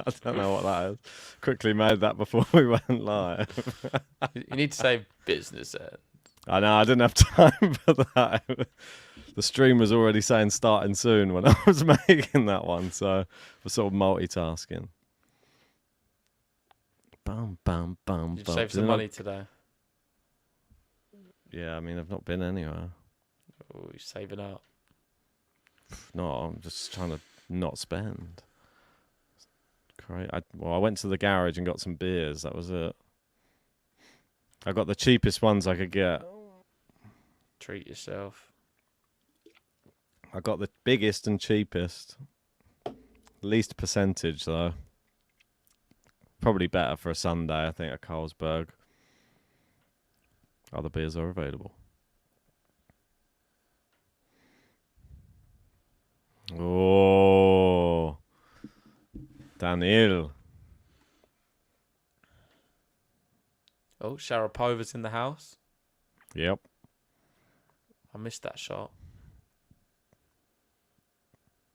I don't know what that is. Quickly made that before we went live. You need to say business end. I know, I didn't have time for that. The stream was already saying starting soon when I was making that one, so we're sort of multitasking. Bum, bum, bum, Did you bum. save some money today? Yeah, I mean, I've not been anywhere. Oh, you're saving up. No, I'm just trying to not spend. Great. I went to the garage and got some beers. That was it. I got the cheapest ones I could get. Treat yourself. I got the biggest and cheapest. Least percentage, though. Probably better for a Sunday, I think, at Carlsberg. Other beers are available. Oh, Daniil. Oh, Sharapova's in the house. Yep. I missed that shot.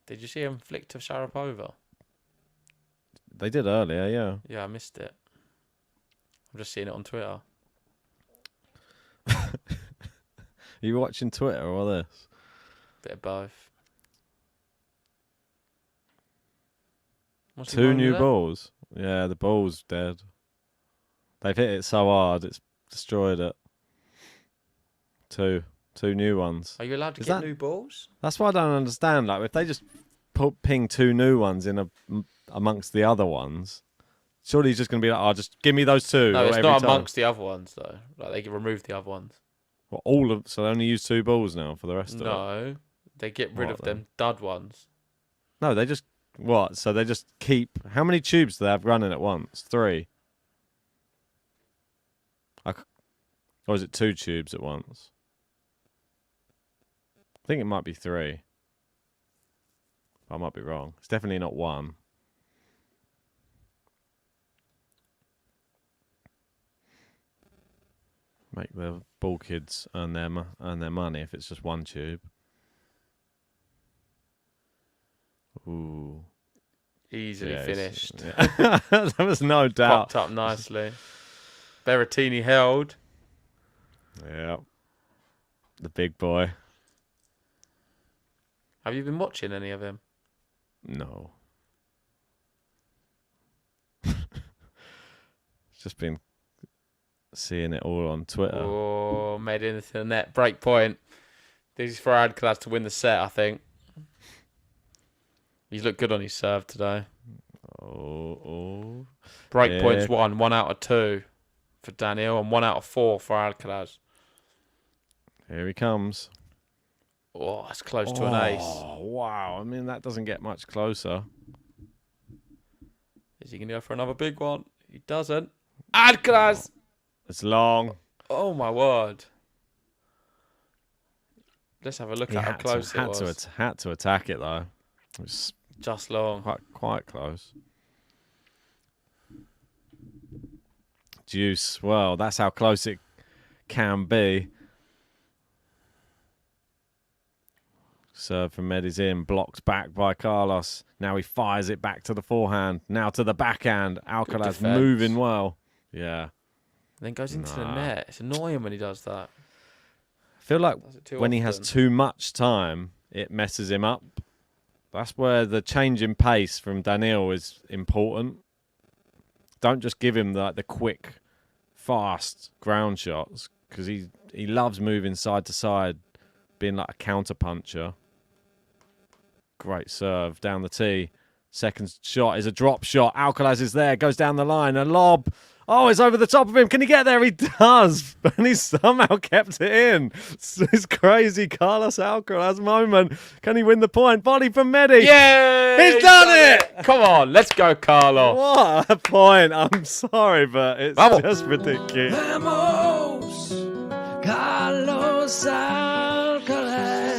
Did you see him flick to Sharapova? They did earlier, yeah. Yeah, I missed it. I'm just seeing it on Twitter. Are you watching Twitter or this? Bit of both. What's he 2 wrong new with that? balls. Yeah, the ball's dead. They've hit it so hard, it's destroyed it. 2 new ones. Are you allowed to Is get that- new balls? That's what I don't understand. Like, if they just ping 2 new ones in amongst the other ones, surely he's just going to be like, "Oh, just give me those 2." No, it's every not time. amongst the other ones though. Like they can remove the other ones. Well, so they only use 2 balls now for the rest of it. No, they get rid What of then? them dud ones. No, they just what? So they just keep. How many tubes do they have running at once? 3. Or is it 2 tubes at once? I think it might be 3. I might be wrong. It's definitely not 1. Make the ball kids earn their money if it's just 1 tube. Ooh. Easily Yeah, finished. Yeah. There was no doubt. Popped up nicely. Berrettini held. Yeah. The big boy. Have you been watching any of him? No. Just been seeing it all on Twitter. Oh, made it into the net. Break point. This is for Alcaraz to win the set, I think. He's looked good on his serve today. Oh. Break points 1 out of 2 for Daniil, and 1 out of 4 for Alcaraz. Here he comes. Oh, that's close to an ace. Oh, wow. I mean, that doesn't get much closer. Is he going to go for another big one? He doesn't. Alcaraz! It's long. Oh, my word. Let's have a look at how close it was. Had to attack it, though. It was Just long. quite close. Deuce. Well, that's how close it can be. Serve from Medis in, blocked back by Carlos. Now he fires it back to the forehand. Now to the backhand. Alcaraz moving well. Yeah. Then goes into the net. It's annoying when he does that. I feel like when he often. has too much time, it messes him up. That's where the change in pace from Daniil is important. Don't just give him the quick, fast ground shots, because he loves moving side to side, being like a counter puncher. Great serve down the tee. Second shot is a drop shot. Alcaraz is there, goes down the line, a lob. Oh, it's over the top of him. Can he get there? He does. And he somehow kept it in. It's this crazy Carlos Alcaraz moment. Can he win the point? Volley from Medi. Yeah! He's done it! Come on, let's go, Carlos. What a point. I'm sorry, but it's just ridiculous. Vamos, Carlos Alcaraz.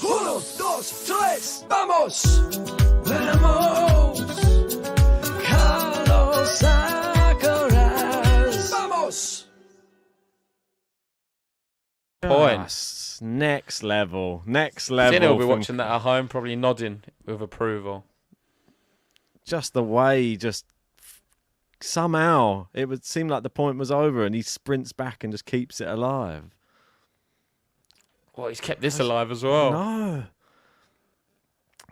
1, 2, 3, vamos. Vamos, Carlos Alcaraz. Vamos. Points. Next level. Next level. Sinner will be watching that at home, probably nodding with approval. Just the way, just somehow it would seem like the point was over, and he sprints back and just keeps it alive. Well, he's kept this alive as well. No.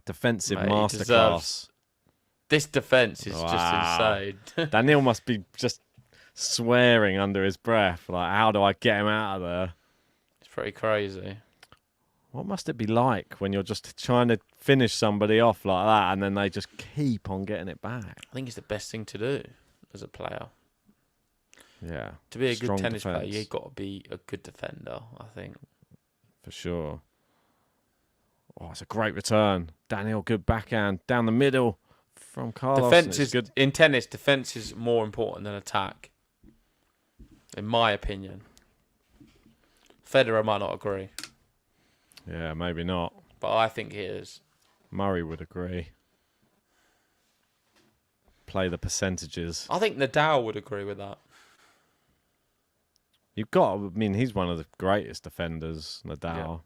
Defensive Mate, masterclass. This defence is just insane. Daniil must be just swearing under his breath, like, how do I get him out of there? It's pretty crazy. What must it be like when you're just trying to finish somebody off like that, and then they just keep on getting it back? I think it's the best thing to do as a player. Yeah. To be a Strong good tennis player, defence. you've got to be a good defender, I think. For sure. Oh, it's a great return. Daniil, good backhand. Down the middle from Carlos. Defense It's is good. in tennis. Defense is more important than attack, in my opinion. Federer might not agree, Yeah, maybe not. but I think he is. Murray would agree. Play the percentages. I think Nadal would agree with that. You've got, I mean, he's one of the greatest defenders, Nadal.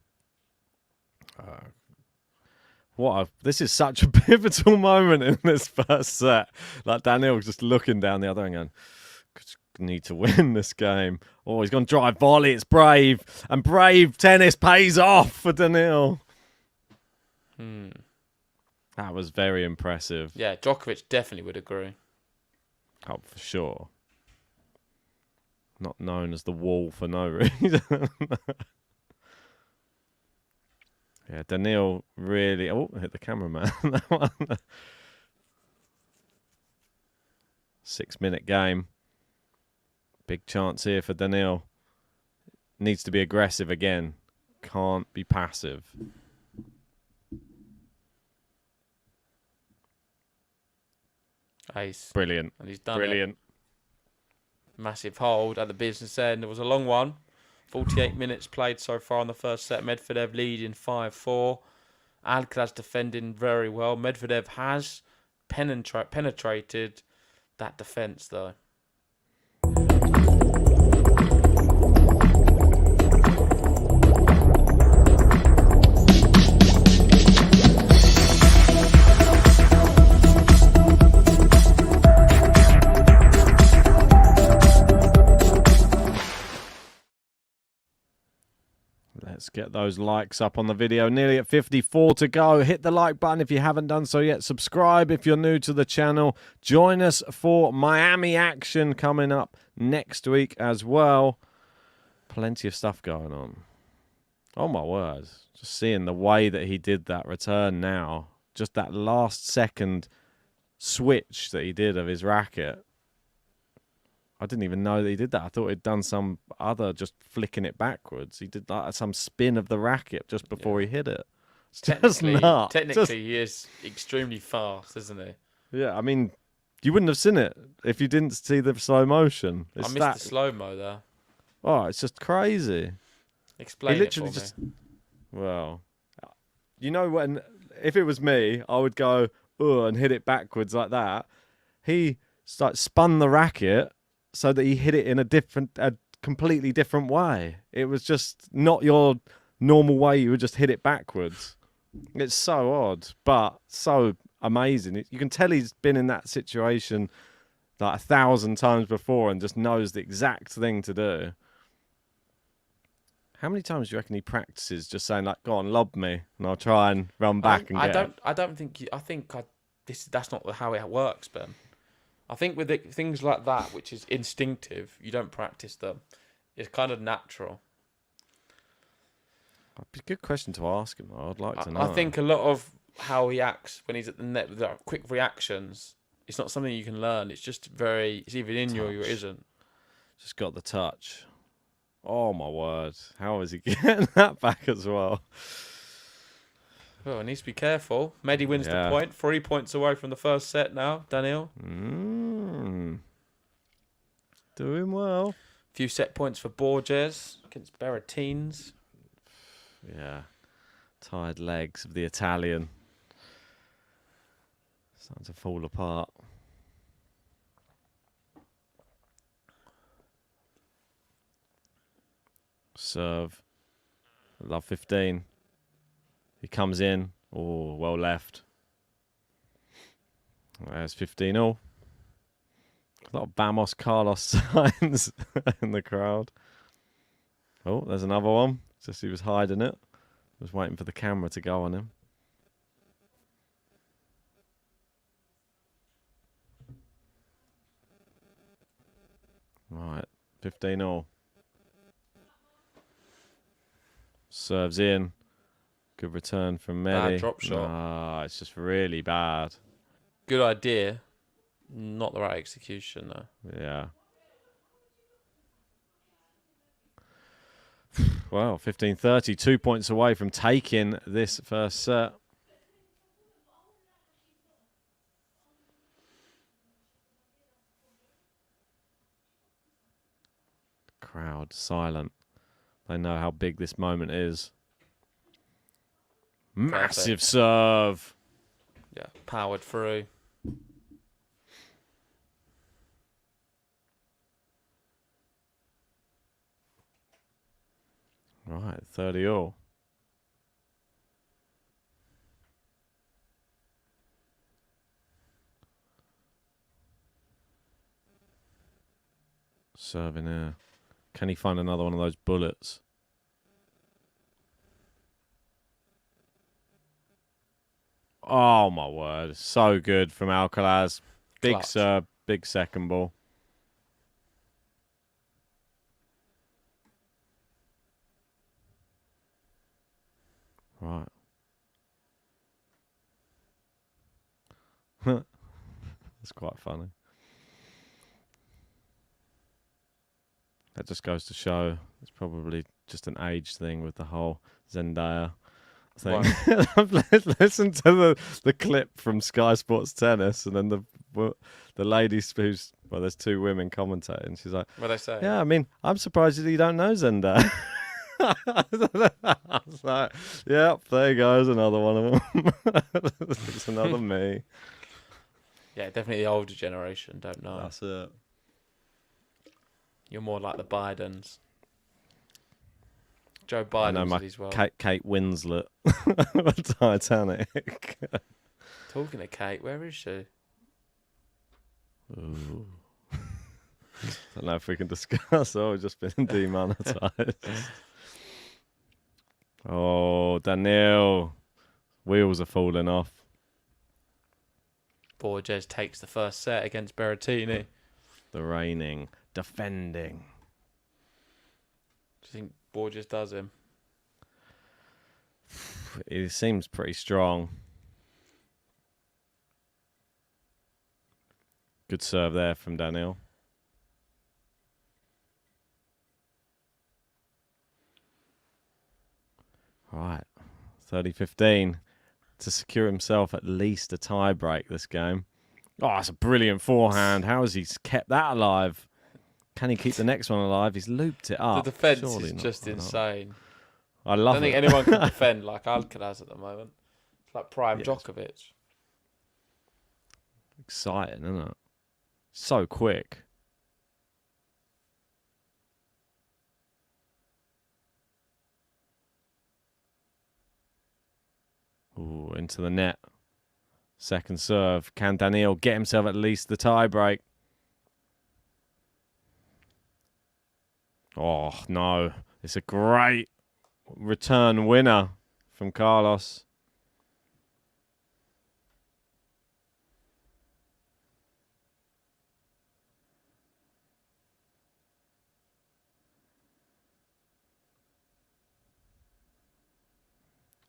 This is such a pivotal moment in this first set. Like Daniil just looking down the other end going, need to win this game. Oh, he's gone drive volley. It's brave. And brave tennis pays off for Daniil. That was very impressive. Yeah, Djokovic definitely would agree. Oh, for sure. Not known as the wall for no reason. Yeah, Daniil really... Oh, hit the cameraman. That one. 6-minute game. Big chance here for Daniil. Needs to be aggressive again. Can't be passive. Ace. Brilliant. And he's done Brilliant. it. Massive hold at the business end. It was a long one. 48 minutes played so far in the first set. Medvedev leading 5-4. Alcaraz defending very well. Medvedev has penetrated that defence, though. Let's get those likes up on the video. Nearly at 54 to go. Hit the like button if you haven't done so yet. Subscribe if you're new to the channel. Join us for Miami action coming up next week as well. Plenty of stuff going on. Oh my word. Just seeing the way that he did that return now. Just that last second switch that he did of his racket. I didn't even know that he did that. I thought he'd done some other, just flicking it backwards. He did like some spin of the racket just before he hit it. It's just nuts. Technically, he is extremely fast, isn't he? Yeah, I mean, you wouldn't have seen it if you didn't see the slow motion. I missed the slow-mo there. Oh, it's just crazy. Explain it for me. Well, you know when, if it was me, I would go, and hit it backwards like that. He spun the racket so that he hit it in a completely different way. It was just not your normal way. You would just hit it backwards. It's so odd, but so amazing. You can tell he's been in that situation like 1,000 times before and just knows the exact thing to do. How many times do you reckon he practices just saying like, "Go on, lob me," and I'll try and run back and get it? I don't think. That's not how it works, Ben. I think with things like that, which is instinctive, you don't practice them. It's kind of natural. It'd be a good question to ask him. I'd like to know. I think a lot of how he acts when he's at the net with quick reactions, it's not something you can learn. It's just it's either in you or it isn't. Just got the touch. Oh my word! How is he getting that back as well? Well, he needs to be careful. Medi wins the point. 3 points away from the first set now, Daniil. Doing well. Few set points for Borges against Berrettines. Yeah. Tired legs of the Italian. Starting to fall apart. Serve. Love 15. He comes in. Oh, well left. There's 15-all. A lot of Vamos Carlos signs in the crowd. Oh, there's another one. Just he was hiding it. Was waiting for the camera to go on him. Right, 15-all. Serves in. Good return from Medi. Bad drop shot. Ah, it's just really bad. Good idea. Not the right execution, though. Yeah. Well, 15-30. 2 points away from taking this first set. Crowd silent. They know how big this moment is. Massive serve. Yeah, powered through. Right, 30-all. Serving here. Can he find another one of those bullets? Oh, my word. So good from Alcaraz. Big Clutch. serve, big second ball. Right. That's quite funny. That just goes to show it's probably just an age thing with the whole Zendaya thing. I've listened to the clip from Sky Sports Tennis, and then the lady who's, well, there's two women commentating. She's like, What they say? yeah, I mean, I'm surprised that you don't know Zendaya. I was like, yep, there goes another one of them. It's another me. Yeah, definitely the older generation don't know. That's it. You're more like the Bidens. Joe I know Biden's my as well. Kate Winslet. Titanic. Talking to Kate, where is she? Ooh. Don't know if we can discuss. Oh, we've just been demonetized. Oh, Daniil. Wheels are falling off. Borges takes the first set against Berrettini. The reigning, defending. Do you think Borges does him? He seems pretty strong. Good serve there from Daniil. Right, 30-15 to secure himself at least a tie break this game. Oh, that's a brilliant forehand. How has he kept that alive? Can he keep the next one alive? He's looped it up. The defence Surely is not. just insane. I I love don't it. think anyone can defend like Alcaraz at the moment. It's like prime Djokovic. Exciting, isn't it? So quick. Ooh, into the net. Second serve. Can Daniil get himself at least the tie break? Oh, no. It's a great return winner from Carlos.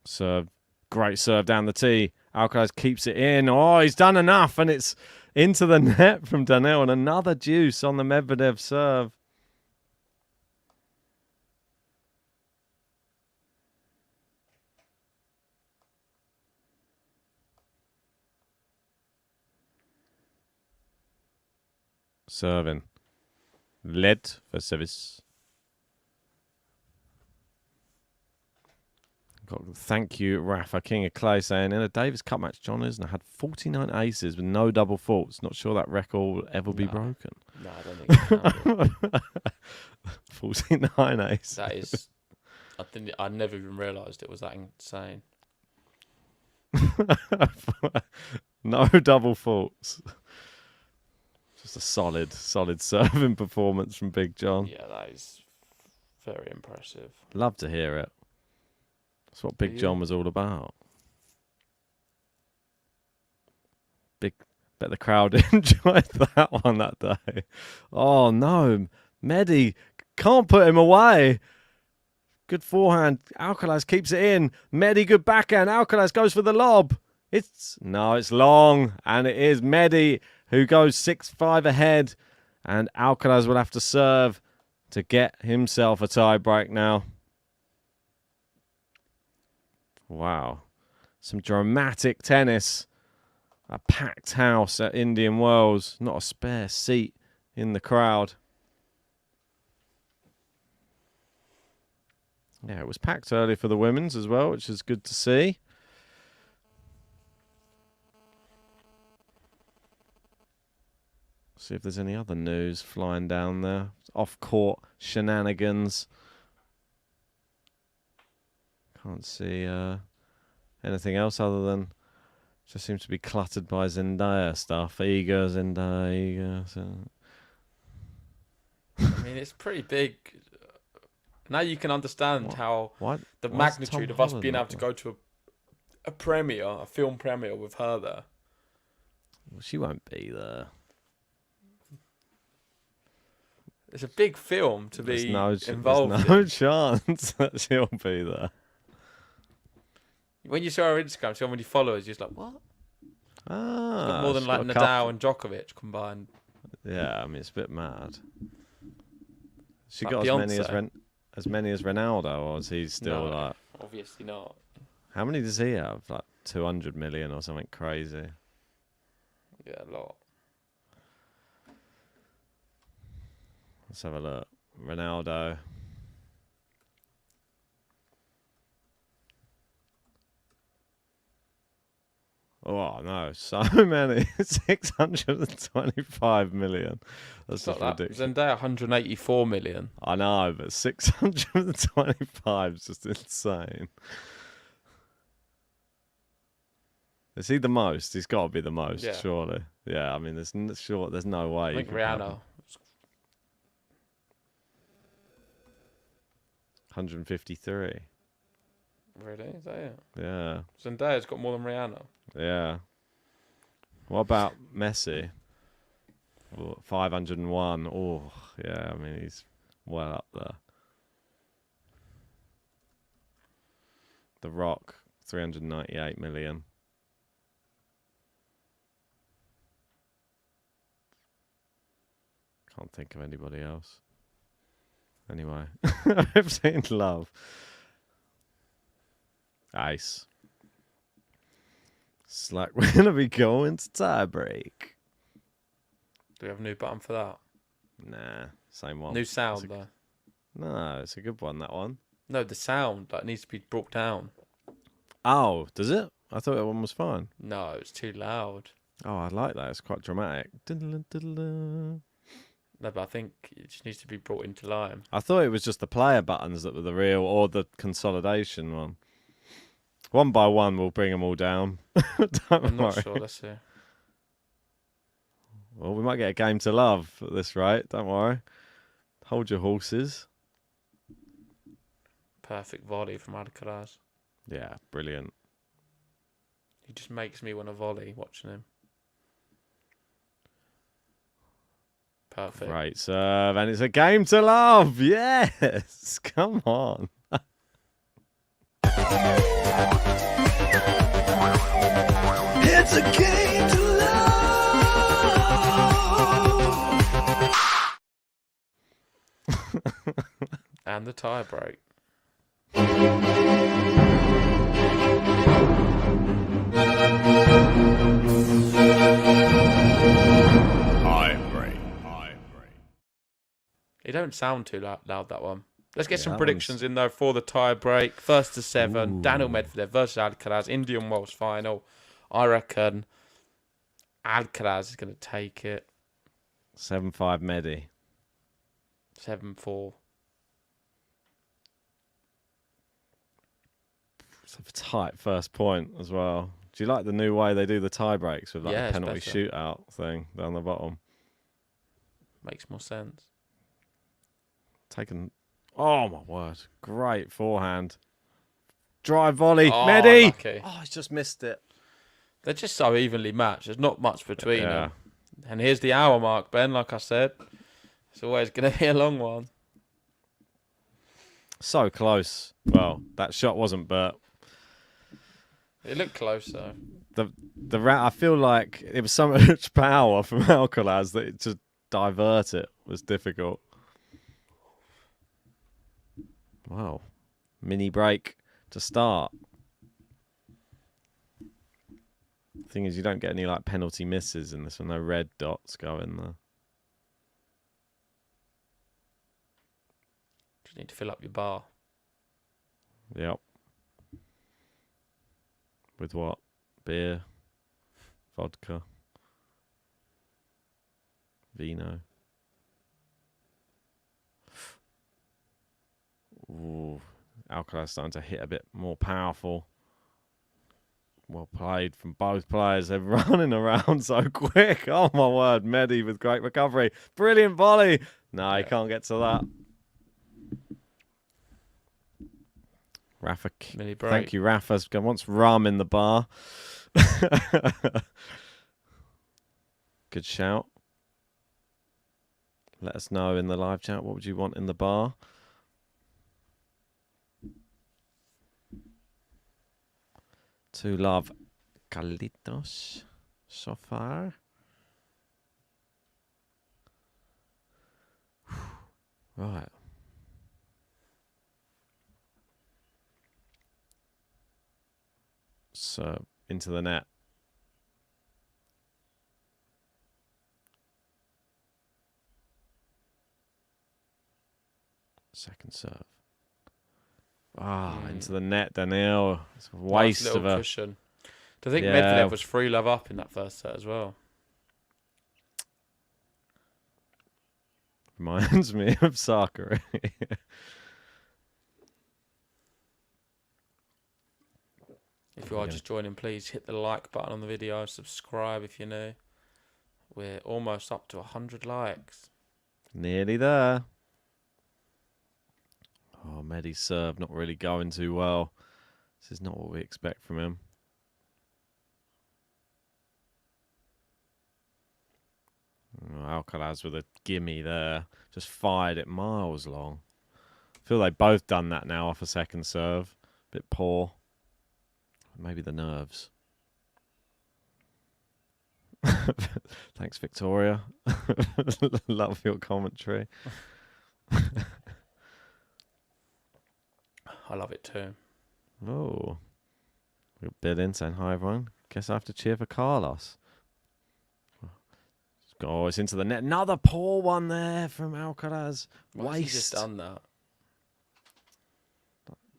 Serve. Great serve down the tee. Alcaraz keeps it in. Oh, he's done enough, and it's into the net from Daniil, and another deuce on the Medvedev serve. Serving. Led for service. Thank you, Rafa, King of Clay, saying in a Davis Cup match, John Isner had 49 aces with no double faults. Not sure that record will ever be broken. No, I don't think it can be. 49 aces. That is... I never even realised it was that insane. No double faults. Just a solid serving performance from Big John. Yeah, that is very impressive. Love to hear it. That's what Big John was all about. Bet the crowd enjoyed that one that day. Oh no, Medi can't put him away. Good forehand. Alcaraz keeps it in. Medi, good backhand. Alcaraz goes for the lob. It's long, and it is Medi who goes 6-5 ahead, and Alcaraz will have to serve to get himself a tie break now. Wow. Some dramatic tennis. A packed house at Indian Wells. Not a spare seat in the crowd. Yeah, it was packed early for the women's as well, which is good to see. See if there's any other news flying down there. Off-court shenanigans. Can't see anything else other than just seems to be cluttered by Zendaya stuff. Zendaya. So. I mean, it's pretty big. Now you can understand how the magnitude of us being able to go to a premiere, a film premiere with her there. Well, she won't be there. It's a big film to be involved There's no chance that she'll be there. When you saw her Instagram, so many followers, you're just like, what? Ah, Got more than like Nadal and Djokovic combined. Yeah, I mean, it's a bit mad. She Like got Beyonce. as many as Ronaldo, or is he still like... Obviously not. How many does he have? Like 200 million or something crazy. Yeah, a lot. Let's have a look. Ronaldo. Oh, no. So many. 625 million. That's just ridiculous. Zendaya, 184 million. I know, but 625 is just insane. Is he the most? He's got to be the most, surely. Yeah, I mean, there's no way. I think Rihanna. 153. Really? Is that it? Yeah. Zendaya's got more than Rihanna. Yeah. What about Messi? 501. Oh, yeah. I mean, he's well up there. The Rock, 398 million. Can't think of anybody else. Anyway, I've seen love. Ice. It's like we're going to be going to tie break. Do we have a new button for that? Nah, same one. New sound, though. No, it's a good one, that one. No, the sound that needs to be brought down. Oh, does it? I thought that one was fine. No, it's too loud. Oh, I like that. It's quite dramatic. No, but I think it just needs to be brought into line. I thought it was just the player buttons that were the real, or the consolidation one. One by one, we'll bring them all down. I'm not sure. Let's see. Well, we might get a game to love at this rate. Don't worry. Hold your horses. Perfect volley from Alcaraz. Yeah, brilliant. He just makes me want to volley watching him. Perfect. Great serve, and it's a game to love. Yes, come on. It's a game to love. And the tie break. It don't sound too loud, that one. Let's get some predictions in, though, for the tie break. 1st to 7, Ooh. Daniil Medvedev versus Alcaraz, Indian Wells final. I reckon Alcaraz is going to take it. 7-5 Medi. 7-4. It's a tight first point as well. Do you like the new way they do the tie breaks with like Yeah, a it's penalty better. shootout thing down the bottom? Makes more sense. Taken. Oh my word! Great forehand. Drive volley. Oh, Medi. lucky. Oh, he's just missed it. They're just so evenly matched. There's not much between Yeah. them. And here's the hour mark, Ben, like I said. It's always going to be a long one. So close. Well, that shot wasn't, but It looked close, though. I feel like it was so much power from Alcaraz that to divert it was difficult. Wow. Mini break to start. Thing is, you don't get any like penalty misses in this one. No red dots go in there. Just need to fill up your bar. Yep. With what? Beer, vodka, vino. Ooh, Alcaraz starting to hit a bit more powerful. Well played from both players. They're running around so quick. Oh my word, Medi with great recovery. Brilliant volley. No, he can't get to that. Rafa, Mini break. thank you, Rafa. Wants rum in the bar. Good shout. Let us know in the live chat what would you want in the bar. To love Carlitos so far. Right. So into the net. Second serve. Into the net, Daniil. It's a waste Nice of little a cushion. Do you think Yeah. Medvedev was 3-love up in that first set as well? Reminds me of Sakura. If you are just joining, please hit the like button on the video. Subscribe if you're new. We're almost up to 100 likes. Nearly there. Oh, Medi's serve not really going too well. This is not what we expect from him. Alcaraz with a gimme there. Just fired it miles long. I feel they've both done that now off a second serve. Bit poor. Maybe the nerves. Thanks, Victoria. Love your commentary. I love it too. Oh. We've got Bill in saying hi, everyone. Guess I have to cheer for Carlos. Oh, it's into the net. Another poor one there from Alcaraz. Why has he just done that?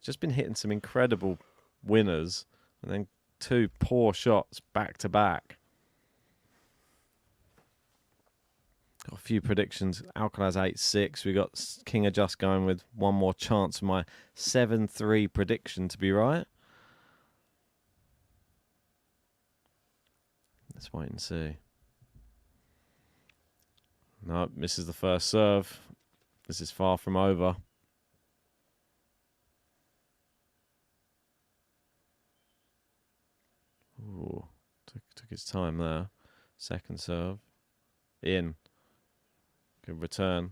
Just been hitting some incredible winners and then 2 poor shots back to back. Got a few predictions. Alcaraz 8-6. We got King of Just going with one more chance for my 7-3 prediction to be right. Let's wait and see. No, misses the first serve. This is far from over. Ooh, took his time there. Second serve. In. Good return.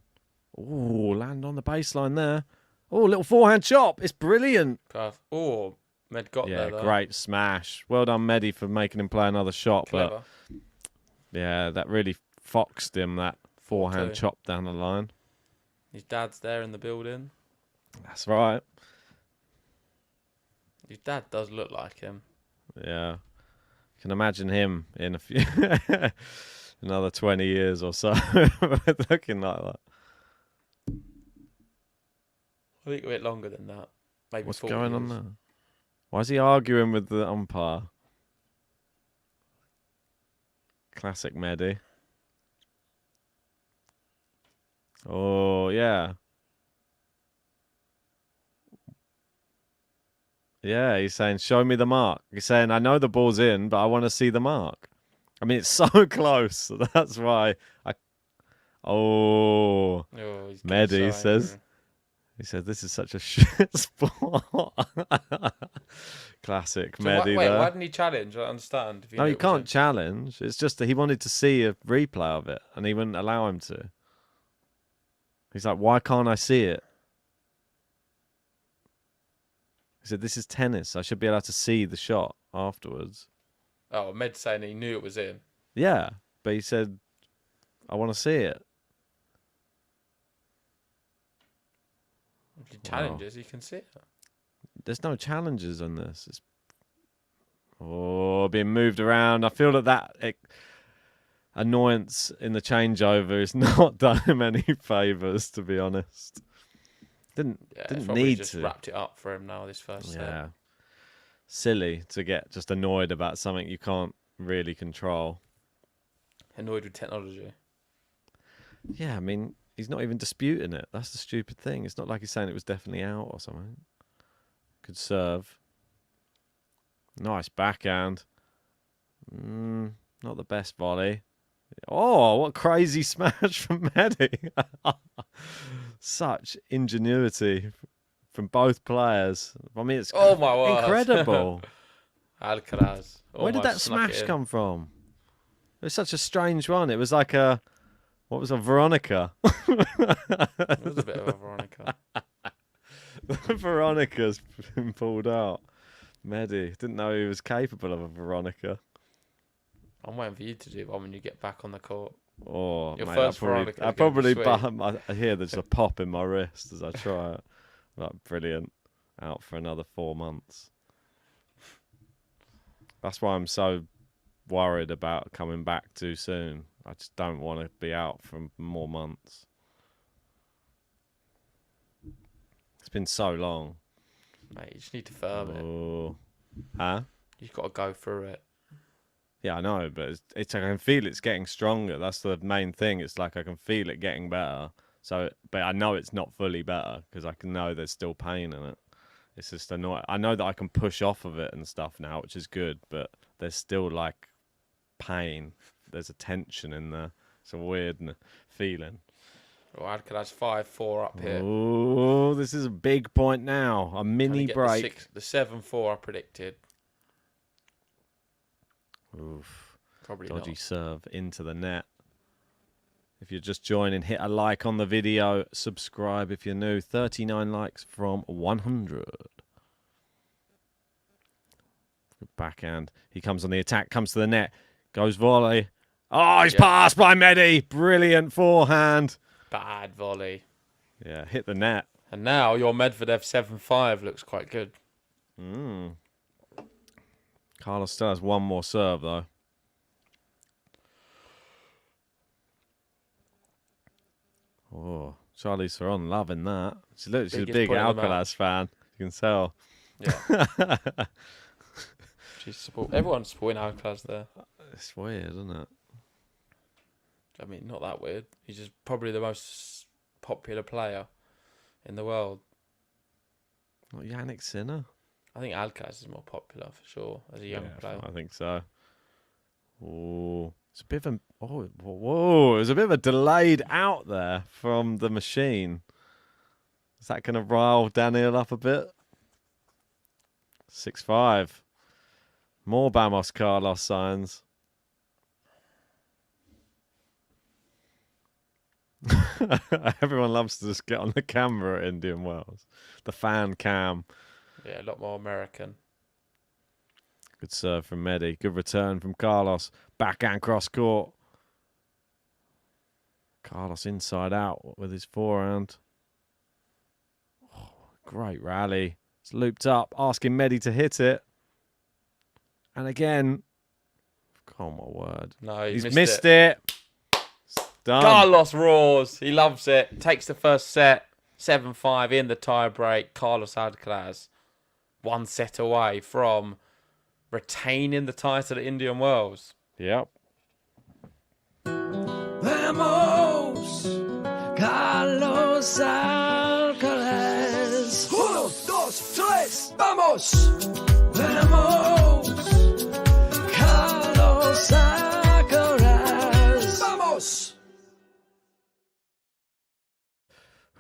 Ooh, land on the baseline there. Oh, little forehand chop. It's brilliant. Oh, Med got there, though. Great smash. Well done, Medi, for making him play another shot. Clever. But yeah, that really foxed him, that forehand chop down the line. His dad's there in the building. That's right. His dad does look like him. Yeah. Can imagine him in a few another 20 years or so looking like that. I think a bit longer than that. Maybe What's 40 going years. on there? Why is he arguing with the umpire? Classic Medi. Oh, yeah. Yeah, he's saying, show me the mark. He's saying, I know the ball's in, but I want to see the mark. I mean, it's so close. That's why I... Oh, Medi says... He said, this is such a shit sport. Classic Medi wait, there. why didn't he challenge? I understand. No, you can't challenge. It's just that he wanted to see a replay of it, and he wouldn't allow him to. He's like, why can't I see it? He said, this is tennis. I should be allowed to see the shot afterwards. Oh, Med saying he knew it was in. Yeah, but he said, I want to see it. If he challenges, he can see it. There's no challenges on this. It's being moved around. I feel that annoyance in the changeover is not done him any favours, to be honest. Didn't need just to. Wrapped it up for him now, this first set. Yeah. Silly to get just annoyed about something you can't really control. Annoyed with technology. Yeah, I mean, he's not even disputing it. That's the stupid thing. It's not like he's saying it was definitely out or something. Good serve. Nice backhand. Not the best volley. Oh, what crazy smash from Medi. Such ingenuity from both players. I mean, it's my word. Incredible. Alcaraz. Where did that smash come from? It was such a strange one. It was like a... What was a Veronica? It was a bit of a Veronica. Veronica's been pulled out. Medi didn't know he was capable of a Veronica. I'm waiting for you to do one when you get back on the court. Oh, Your mate, first I Veronica. probably I hear there's a pop in my wrist as I try it. Like, brilliant. Out for another 4 months. That's why I'm so worried about coming back too soon. I just don't want to be out for more months. It's been so long. Mate, you just need to firm it. Huh? You've got to go through it. Yeah, I know, but it's I can feel it's getting stronger. That's the main thing. It's like I can feel it getting better. So, but I know it's not fully better because I can know there's still pain in it. It's just annoying. I know that I can push off of it and stuff now, which is good, but there's still like pain. There's a tension in there. It's a weird feeling. Well, Alcaraz 5-4 up here. Oh, this is a big point now. A mini break. The 7-4 I predicted. Oof. Probably Dodgy not. serve into the net. If you're just joining, hit a like on the video. Subscribe if you're new. 39 likes from 100. Good backhand. He comes on the attack, comes to the net, goes volley. Oh, he's passed by Medi. Brilliant forehand. Bad volley. Yeah, hit the net. And now your Medvedev 7-5 looks quite good. Carlos still has one more serve, though. Oh, Charlize Theron loving that. She's a big Alcaraz fan. You can tell. Yeah. Everyone's supporting Alcaraz there. It's weird, isn't it? I mean, not that weird. He's just probably the most popular player in the world. Not Jannik Sinner? I think Alcaraz is more popular for sure as a young player. I think so. Oh, it's a bit of a whoa! There's a bit of a delayed out there from the machine. Is that going to rile Daniil up a bit? 6-5. More Vamos Carlos signs. Everyone loves to just get on the camera at Indian Wells. The fan cam. Yeah, a lot more American. Good serve from Medi. Good return from Carlos. Backhand cross court. Carlos inside out with his forehand. Oh, great rally. It's looped up, asking Medi to hit it. And again, oh my word. No, he's missed it. It's done. Carlos roars. He loves it. Takes the first set. 7-5 in the tie break. Carlos Alcaraz 1 set away from retaining the title at Indian Wells. Yep. Vamos, Carlos Alcaraz. 1, 2, 3, vamos. Vamos, Carlos Alcaraz. Vamos.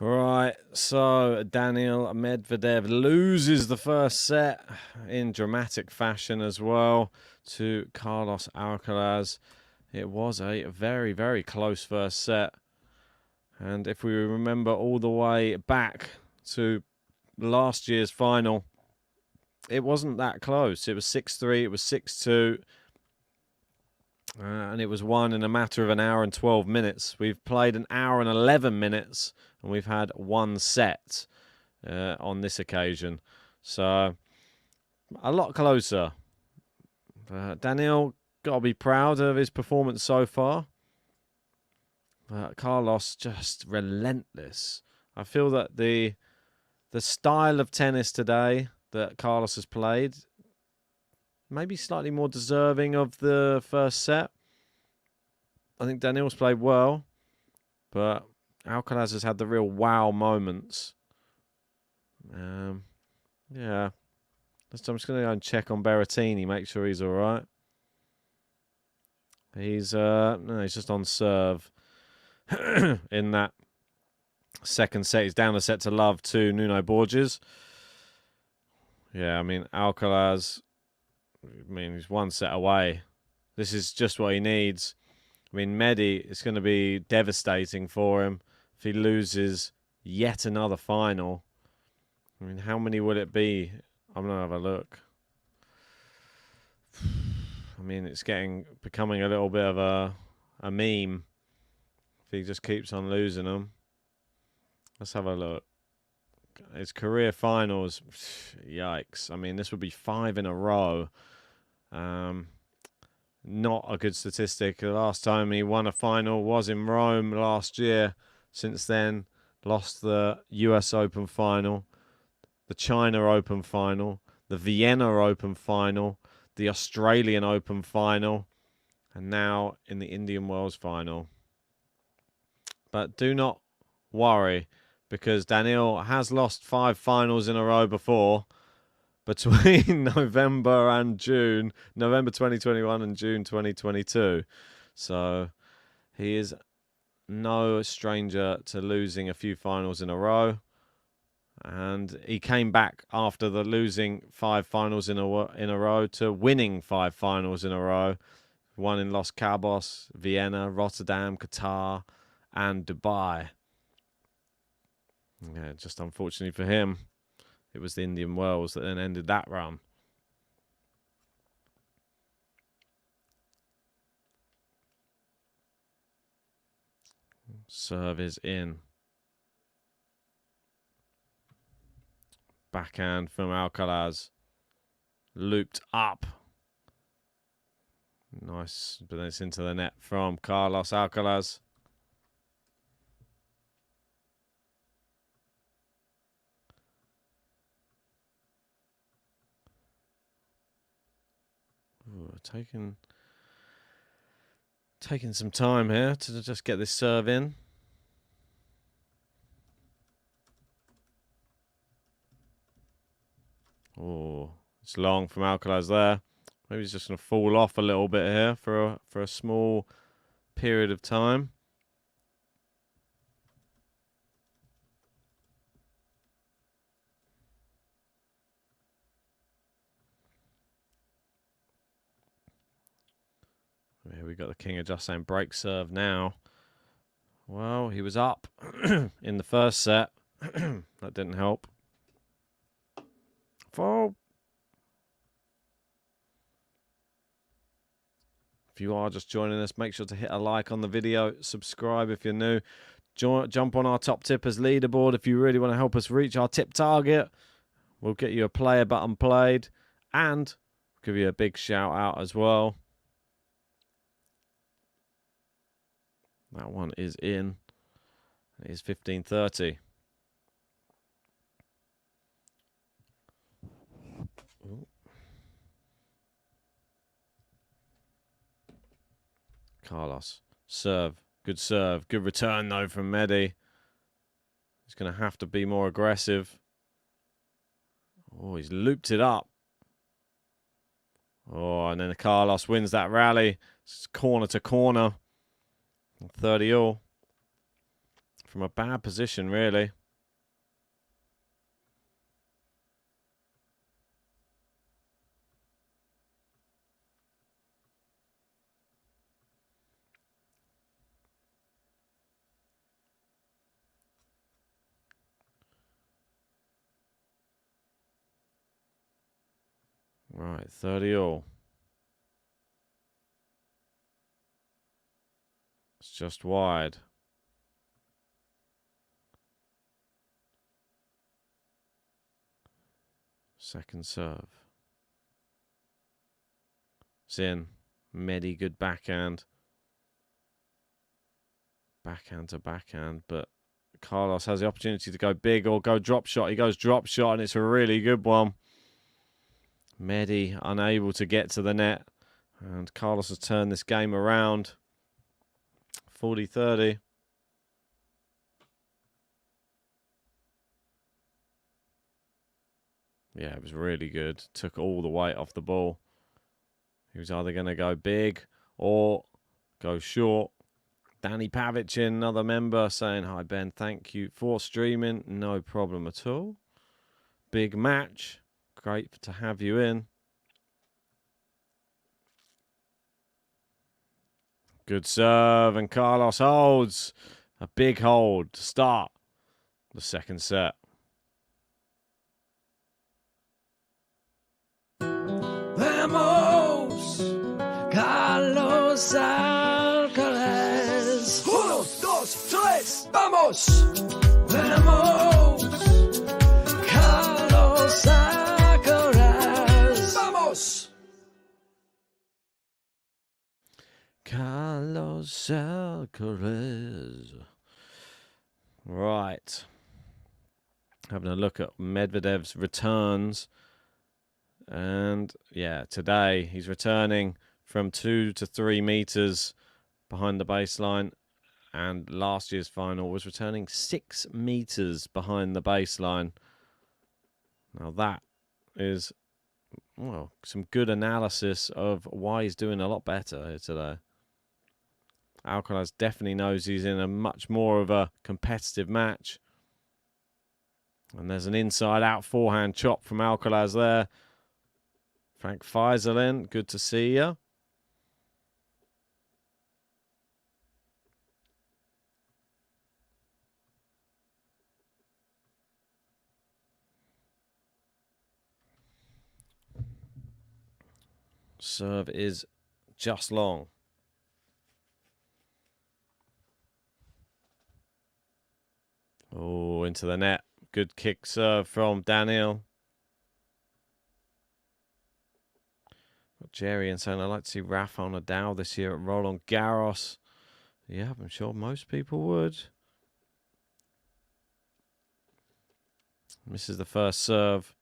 Right, so Daniil Medvedev loses the first set in dramatic fashion as well to Carlos Alcaraz. It was a very, very close first set. And if we remember all the way back to last year's final, it wasn't that close. It was 6-3, it was 6-2. And it was won in a matter of an hour and 12 minutes. We've played an hour and 11 minutes. And we've had one set on this occasion. So, a lot closer. Daniil got to be proud of his performance so far. Carlos just relentless. I feel that the style of tennis today that Carlos has played, maybe slightly more deserving of the first set. I think Daniil's played well, but Alcaraz has had the real wow moments. Yeah. I'm just going to go and check on Berrettini, make sure he's all right. He's just on serve in that second set. He's down a set to love to Nuno Borges. Yeah, I mean, Alcaraz, he's 1 set away. This is just what he needs. I mean, Medi, it's going to be devastating for him if he loses yet another final. I mean, how many will it be? I'm going to have a look. I mean, it's becoming a little bit of a meme if he just keeps on losing them. Let's have a look. His career finals, yikes. I mean, this would be 5 in a row. Not a good statistic. The last time he won a final was in Rome last year. Since then, lost the US Open final, the China Open final, the Vienna Open final, the Australian Open final, and now in the Indian Wells final. But do not worry, because Daniil has lost 5 finals in a row before between November and June, November 2021 and June 2022. So he is no stranger to losing a few finals in a row. And he came back after the losing 5 finals in a row to winning 5 finals in a row. One in Los Cabos, Vienna, Rotterdam, Qatar, and Dubai. Yeah, just unfortunately for him, it was the Indian Wells that then ended that run. Serve is in. Backhand from Alcaraz. Looped up. Nice, but then it's into the net from Carlos Alcaraz. Ooh, taking some time here to just get this serve in. Oh, it's long from Alcaraz there. Maybe he's just going to fall off a little bit here for a small period of time. Here we got the king of just saying break serve now. Well, he was up in the first set. That didn't help. Fall. If you are just joining us, make sure to hit a like on the video. Subscribe if you're new. Jump on our top tippers leaderboard if you really want to help us reach our tip target. We'll get you a player button played and give you a big shout out as well. That one is in. It is 15:30. Carlos. Serve. Good serve. Good return, though, from Medi. He's going to have to be more aggressive. Oh, he's looped it up. Oh, and then Carlos wins that rally. It's corner to corner. 30-all. From a bad position, really. Right, 30-all. It's just wide. Second serve. It's in. Medi, good backhand. Backhand to backhand, but Carlos has the opportunity to go big or go drop shot. He goes drop shot, and it's a really good one. Medi unable to get to the net, and Carlos has turned this game around. 40-30. Yeah, it was really good. Took all the weight off the ball. He was either going to go big or go short. Danny Pavichin, another member, saying, "Hi, Ben. Thank you for streaming. No problem at all. Big match. Great to have you in." Good serve, and Carlos holds. A big hold to start the second set. Vamos, Carlos Alcaraz. 1, 2, 3, vamos. Vamos, Carlos Alcaraz. Vamos. Carlos Alcaraz. Right. Having a look at Medvedev's returns. And yeah, today he's returning from 2 to 3 meters behind the baseline. And last year's final was returning 6 meters behind the baseline. Now that is, well, some good analysis of why he's doing a lot better here today. Alcaraz definitely knows he's in a much more of a competitive match. And there's an inside-out forehand chop from Alcaraz there. Frank Feiserlin, good to see you. Serve is just long. Oh, into the net. Good kick serve from Daniil. Jerry and saying, I'd like to see Rafael Nadal this year at Roland Garros. Yeah, I'm sure most people would. Misses the first serve.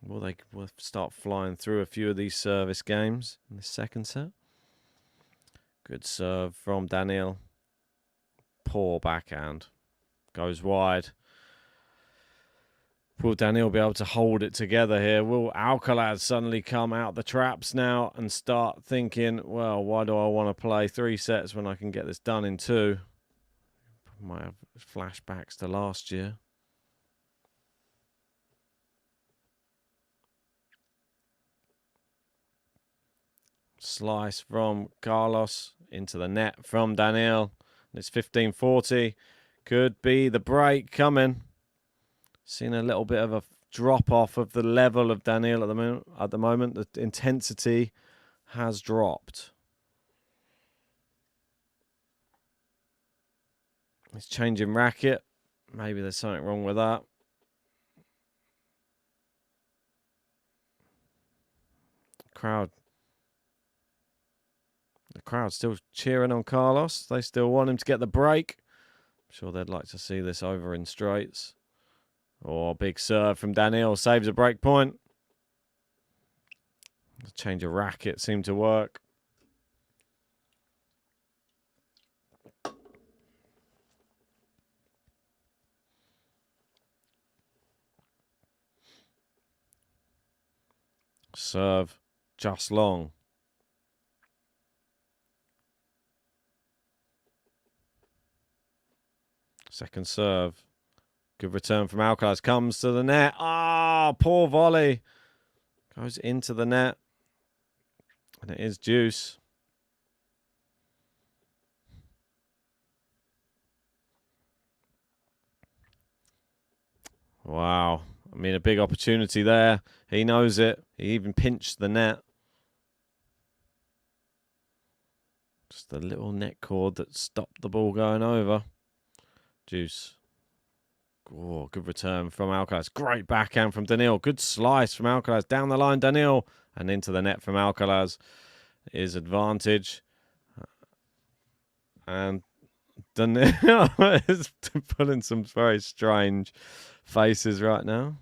Will they start flying through a few of these service games in the second set? Good serve from Daniil. Poor backhand. Goes wide. Will Daniil be able to hold it together here? Will Alcaraz suddenly come out the traps now and start thinking, well, why do I want to play 3 sets when I can get this done in 2? Might have flashbacks to last year. Slice from Carlos into the net from Daniil. It's 15-40. Could be the break coming. Seen a little bit of a drop off of the level of Daniil at the moment. The intensity has dropped. He's changing racket. Maybe there's something wrong with that. The crowd still cheering on Carlos. They still want him to get the break. I'm sure they'd like to see this over in straights. Oh, big serve from Daniil. Saves a break point. The change of racket seemed to work. Serve just long. Second serve. Good return from Alcaraz. Comes to the net. Ah, poor volley. Goes into the net. And it is deuce. Wow. I mean, a big opportunity there. He knows it. He even pinched the net. Just a little net cord that stopped the ball going over. Deuce. Oh, good return from Alcaraz. Great backhand from Daniil. Good slice from Alcaraz. Down the line, Daniil. And into the net from Alcaraz. Is advantage. And Daniil is putting some very strange faces right now.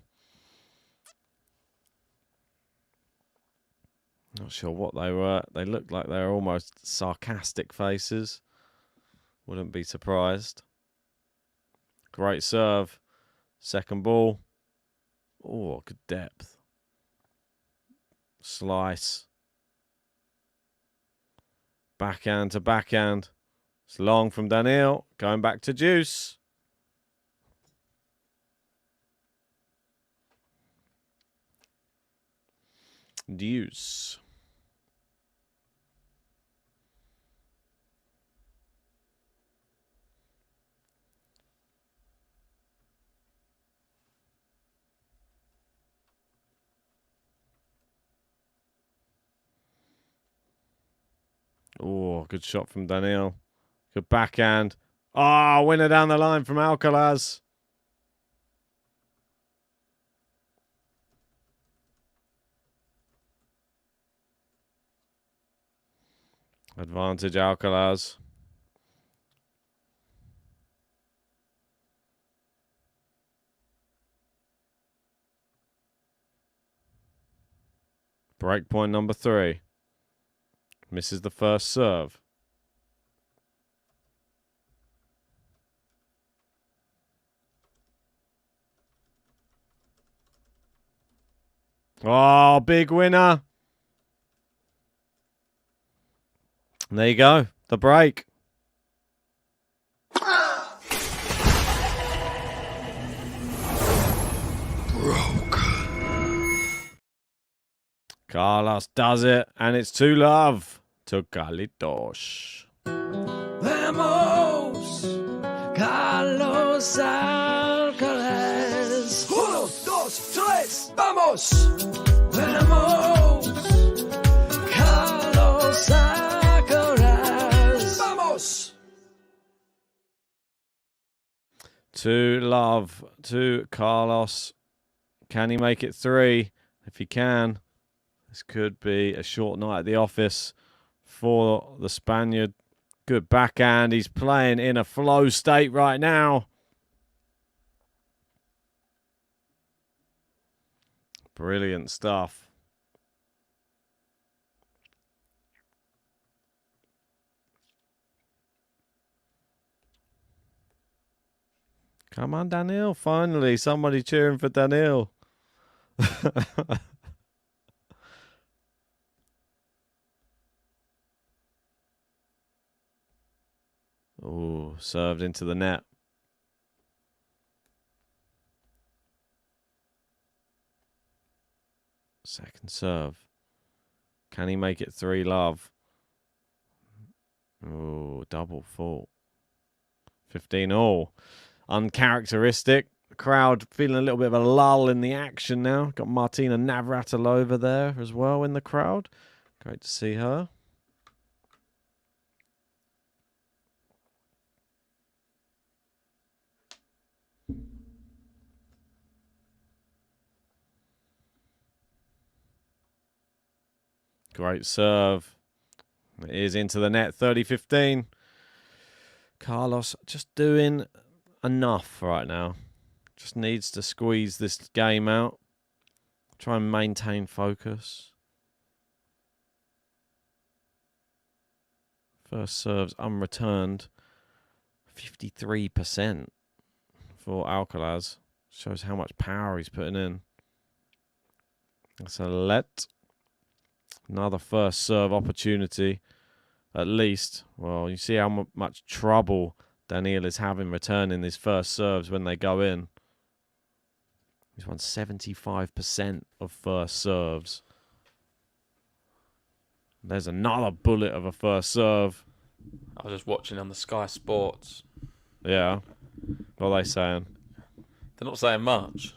Not sure what they were. They looked like they were almost sarcastic faces. Wouldn't be surprised. Great serve. Second ball. Oh, good depth. Slice. Backhand to backhand. It's long from Daniil. Going back to deuce. Deuce. Oh, good shot from Daniil. Good backhand. Ah, winner down the line from Alcaraz. Advantage Alcaraz. Break point number 3. Misses the first serve. Oh, big winner. And there you go. the break. Carlos does it, and it's 2-love to Carlitos. Vamos, Carlos Alcaraz. 1, 2, 3, vamos. Vamos, Carlos Alcaraz. Vamos. 2-love to Carlos. Can he make it 3? If he can, this could be a short night at the office for the Spaniard. Good backhand. He's playing in a flow state right now. Brilliant stuff. Come on, Daniil. Finally, somebody cheering for Daniil. Oh, served into the net. Second serve. Can he make it 3-love? Oh, double fault. 15-all. Uncharacteristic. The crowd feeling a little bit of a lull in the action now. Got Martina Navratilova there as well in the crowd. Great to see her. Great serve. It is into the net, 30-15. Carlos just doing enough right now. Just needs to squeeze this game out. Try and maintain focus. First serves unreturned. 53% for Alcaraz. Shows how much power he's putting in. That's a let. Another first serve opportunity, at least. Well, you see how much trouble Daniil is having returning his first serves when they go in. He's won 75% of first serves. There's another bullet of a first serve. I was just watching on the Sky Sports. Yeah. What are they saying? They're not saying much.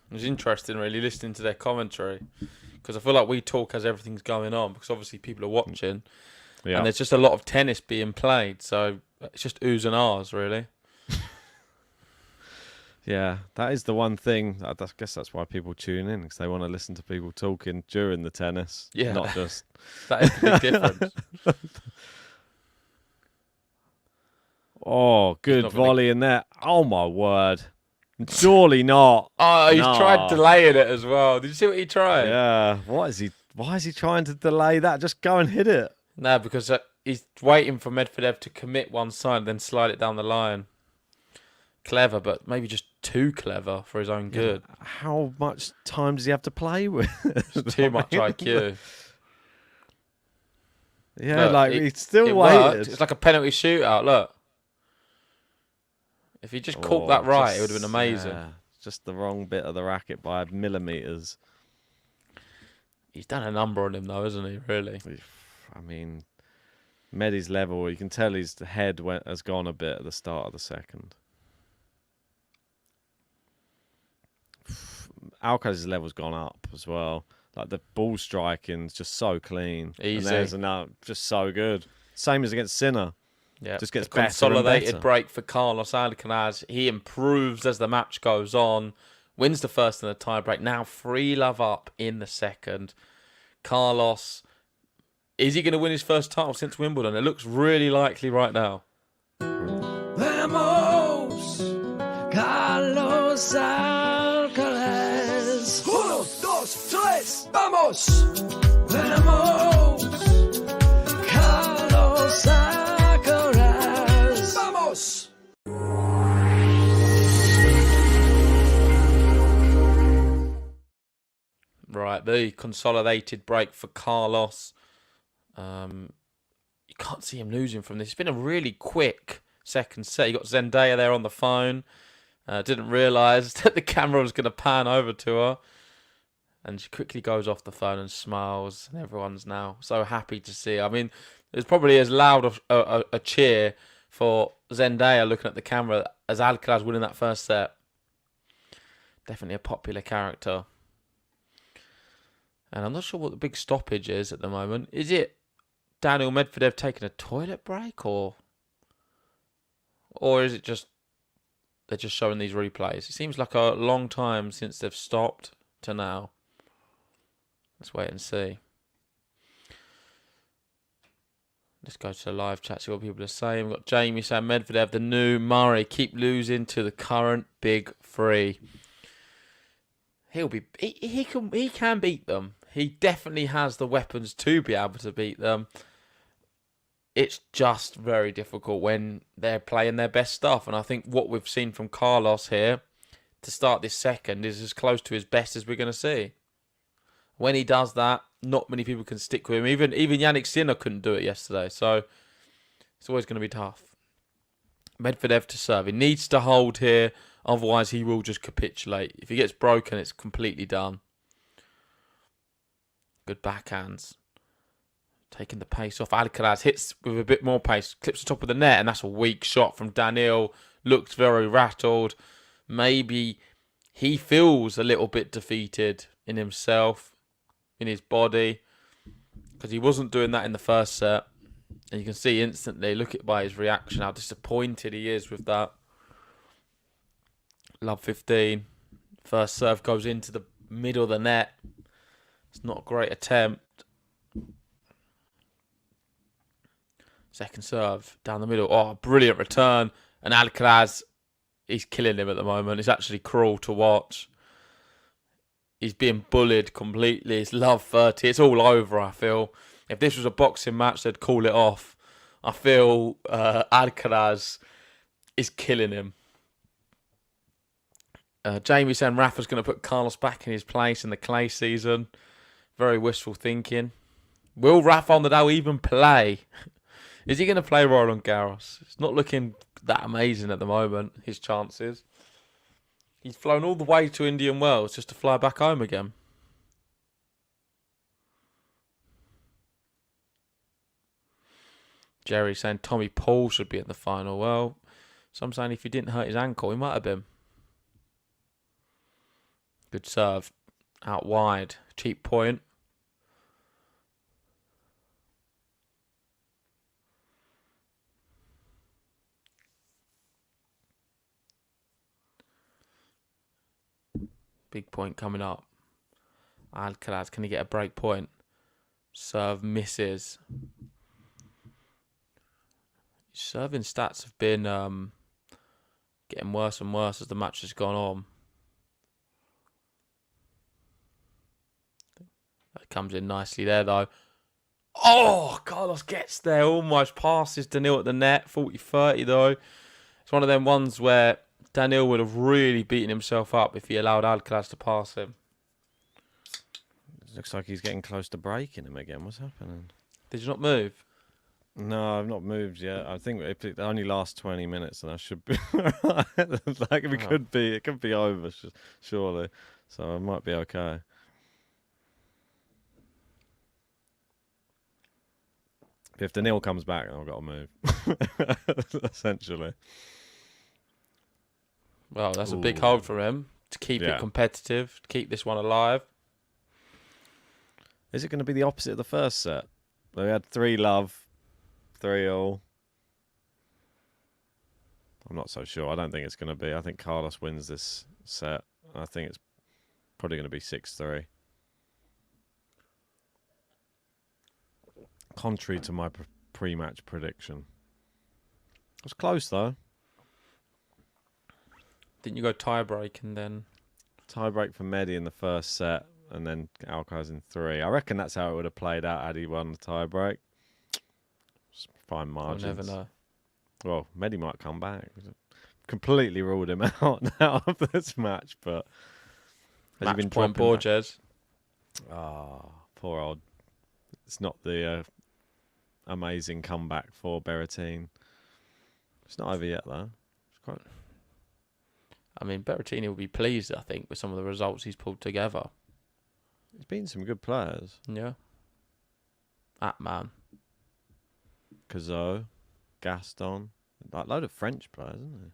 It was interesting, really, listening to their commentary. Because I feel like we talk as everything's going on, because obviously people are watching. Yeah. And there's just a lot of tennis being played, so it's just oohs and ahs, really. Yeah, that is the one thing. I guess that's why people tune in, because they want to listen to people talking during the tennis. Yeah. Not just... That is the big difference. Oh, good volley in there. Oh, my word. Surely not. Oh, he's tried delaying it as well. Did you see what he tried? Yeah. Why is he trying to delay that? Just go and hit it. No, because he's waiting for Medvedev to commit one side, then slide it down the line. Clever, but maybe just too clever for his own good. Yeah. How much time does he have to play with? Too much IQ. Yeah, look, he's still waited. It's like a penalty shootout, look. If he just caught that right, it would have been amazing. Yeah, just the wrong bit of the racket by millimetres. He's done a number on him, though, hasn't he, really? I mean, Medi's level, you can tell his head has gone a bit at the start of the second. Alcaraz's level's gone up as well. Like, the ball striking's just so clean. Easy. And there's just so good. Same as against Sinner. Yeah, just gets better. Consolidated break for Carlos Alcaraz. He improves as the match goes on. Wins the first and the tie break. Now 3-love up in the second. Carlos, is he going to win his first title since Wimbledon? It looks really likely right now. Vamos, Carlos Alcaraz. 1, 2, 3, vamos. Vamos, Carlos Alcaraz. Right, the consolidated break for Carlos. You can't see him losing from this. It's been a really quick second set. You got Zendaya there on the phone. Didn't realise that the camera was going to pan over to her. And she quickly goes off the phone and smiles. And everyone's now so happy to see her. I mean, there's probably as loud a cheer for Zendaya looking at the camera as Alcaraz winning that first set. Definitely a popular character. And I'm not sure what the big stoppage is at the moment. Is it Daniil Medvedev taking a toilet break, or is it just they're just showing these replays? It seems like a long time since they've stopped to now. Let's wait and see. Let's go to the live chat, see what people are saying. We've got Jamie saying Medvedev, the new Murray, keep losing to the current big three. He can beat them. He definitely has the weapons to be able to beat them. It's just very difficult when they're playing their best stuff. And I think what we've seen from Carlos here to start this second is as close to his best as we're going to see. When he does that, not many people can stick with him. Even Jannik Sinner couldn't do it yesterday. So it's always going to be tough. Medvedev to serve. He needs to hold here. Otherwise, he will just capitulate. If he gets broken, it's completely done. Good backhands. Taking the pace off. Alcaraz hits with a bit more pace. Clips the top of the net. And that's a weak shot from Daniil. Looks very rattled. Maybe he feels a little bit defeated in himself, in his body. Because he wasn't doing that in the first set. And you can see instantly, look at by his reaction, how disappointed he is with that. Love 15. First serve goes into the middle of the net. It's not a great attempt. Second serve down the middle. Oh, brilliant return. And Alcaraz, he's killing him at the moment. It's actually cruel to watch. He's being bullied completely. It's love 30. It's all over, I feel. If this was a boxing match, they'd call it off. I feel Alcaraz is killing him. Jamie saying Rafa's going to put Carlos back in his place in the clay season. Very wishful thinking. Will Rafael Nadal even play? Is he going to play Roland Garros? It's not looking that amazing at the moment, his chances. He's flown all the way to Indian Wells just to fly back home again. Jerry saying Tommy Paul should be in the final. Well, some saying if he didn't hurt his ankle, he might have been. Good serve. Out wide. Cheap point. Big point coming up. Alcaraz, can he get a break point? Serve misses. His serving stats have been getting worse and worse as the match has gone on. That comes in nicely there, though. Oh, Carlos gets there. Almost passes Daniil at the net. 40-30, though. It's one of them ones where Daniil would have really beaten himself up if he allowed Alcaraz to pass him. Looks like he's getting close to breaking him again. What's happening? Did you not move? No, I've not moved yet. I think if it only lasts 20 minutes, then I should be like it could be over surely. So I might be okay. If Daniil comes back, then I've got to move. Essentially. Well, that's a big hold for him to keep it competitive, to keep this one alive. Is it going to be the opposite of the first set? We had 3-love, 3-all. I'm not so sure. I don't think it's going to be. I think Carlos wins this set. I think it's probably going to be 6-3. Contrary to my pre-match prediction. It was close, though. Didn't you go tie-break and then... Tie-break for Medi in the first set and then Alcaraz in 3. I reckon that's how it would have played out had he won the tie-break. Fine margins. You'll never know. Well, Medi might come back. Completely ruled him out now of this match, but... Has Match he been point dropping Borges. Ah, poor old... It's not the amazing comeback for Berrettini. It's not over yet, though. It's quite... I mean, Berrettini will be pleased, I think, with some of the results he's pulled together. He's beaten some good players. Yeah. Man. Cazot, Gaston. Like, load of French players, isn't there?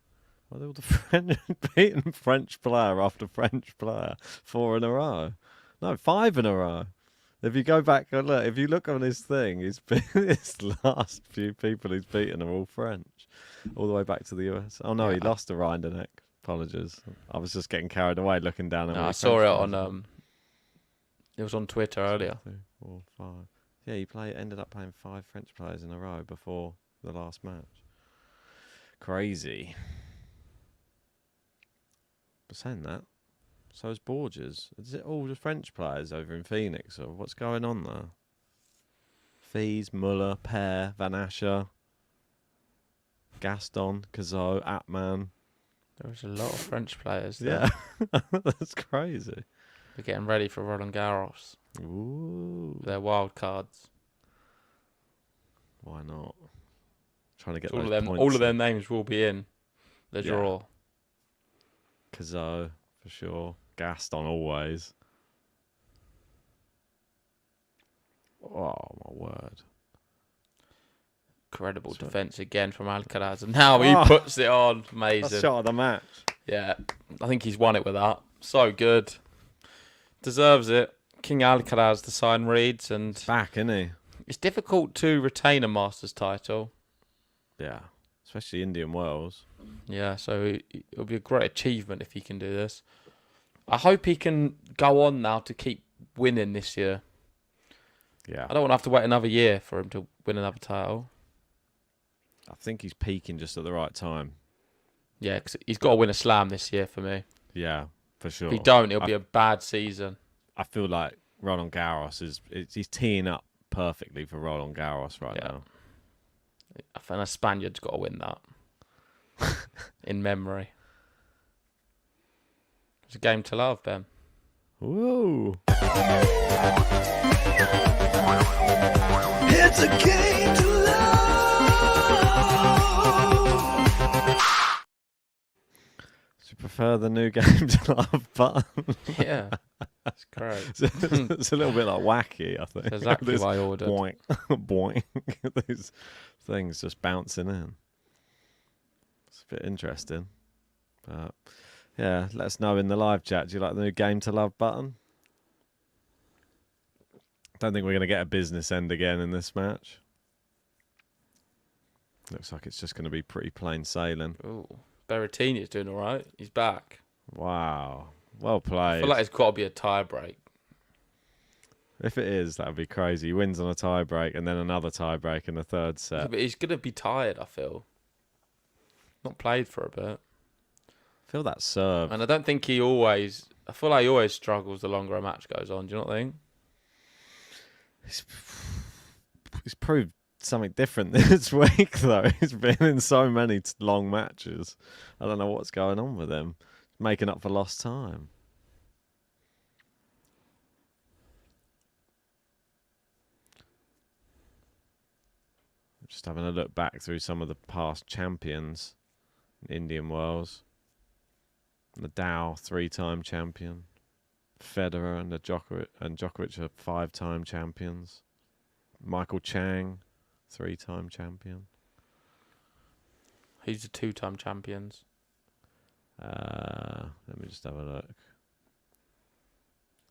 Why are they all the French beating French player after French player 4 in a row? No, 5 in a row. If you go back and look, if you look on his thing, he's been his last few people he's beaten are all French, all the way back to the US. Oh no, he lost to Rinderknecht. Apologies, I was just getting carried away looking down at. No, I saw it on. It was on Twitter earlier. 2, 4, 5. Yeah, he ended up playing 5 French players in a row before the last match. Crazy. But saying that, so is Borges. Is it all just French players over in Phoenix, or what's going on there? Fees, Muller, Pear, Van Ascher, Gaston, Cazot, Atman. There was a lot of French players Yeah, there. that's crazy. They're getting ready for Roland Garros. Ooh, They're wild cards. why not? Trying to get all those of them. points. All of their names will be in the draw. Cazot for sure. Gaston always. Oh my word! Incredible defense again from Alcaraz, and now he puts it on. Amazing. That's shot of the match. Yeah, I think he's won it with that. So good. Deserves it. King Alcaraz, the sign reads, and Back, isn't he? it's difficult to retain a Masters title. Yeah, especially Indian Wells. Yeah, so it'll be a great achievement if he can do this. I hope he can go on now to keep winning this year. Yeah, I don't want to have to wait another year for him to win another title. I think he's peaking just at the right time. Yeah, because he's got to win a slam this year for me. Yeah, for sure. If he don't, it'll be a bad season. I feel like Roland Garros he's teeing up perfectly for Roland Garros right now. I think a Spaniard's got to win that. In memory. It's a game to love, Ben. Woo! It's a game to love. Do you prefer the new game to love button? Yeah, that's great. It's a little bit like wacky, I think. That's exactly This what I ordered. Boing, boing. These things just bouncing in. It's a bit interesting. But yeah, let us know in the live chat. Do you like the new game to love button? Don't think we're going to get a business end again in this match. Looks like it's just going to be pretty plain sailing. Ooh, Berrettini is doing all right. He's back. Wow. Well I played. feel like it's got to be a tie break. If it is, that would be crazy. He wins on a tie break and then another tie break in the third Yeah, set. but he's going to be tired, I feel. Not played for a bit. I feel that serve. And I don't think he always... I feel like he always struggles the longer a match goes on. Do you not think? He's proved something different this week, though. He's been in so many long matches. I don't know what's going on with him. Making up for lost time. Just having a look back through some of the past champions in Indian Wells. Nadal, 3-time champion. Federer and Djokovic are 5-time champions. Michael Chang, 3-time champion. He's the 2-time champions. Let me just have a look.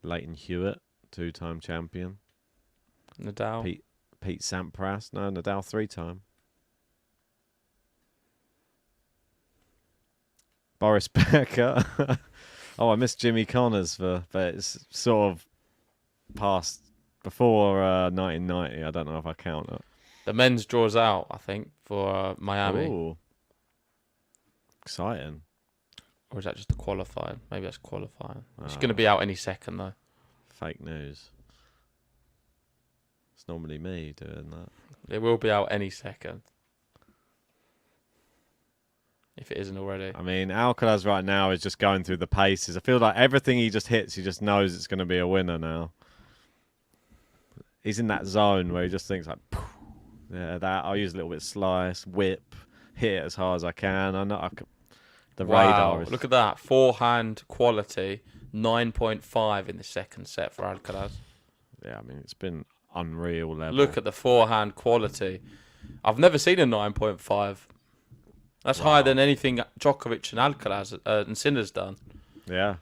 Leighton Hewitt, 2-time champion. Nadal. Pete Sampras, no, Nadal 3-time. Boris Becker. Oh, I missed Jimmy Connors, but it's sort of past before 1990. I don't know if I count it. The men's draws out, I think, for Miami. Ooh. Exciting. Or is that just the qualifying? Maybe that's qualifying. It's Ah. going to be out any second, though. Fake news. It's normally me doing that. It will be out any second. If it isn't already. I mean, Alcaraz right now is just going through the paces. I feel like everything he just hits, he just knows it's going to be a winner now. He's in that zone where he just thinks like, Yeah, that I'll use a little bit of slice, whip, hit it as hard as I can. I know the Wow, radar is. look at that. Forehand quality, 9.5 in the second set for Alcaraz. Yeah, I mean, it's been unreal level. Look at the forehand quality. I've never seen a 9.5. That's higher than anything Djokovic and Alcaraz and Sinner's done. Yeah.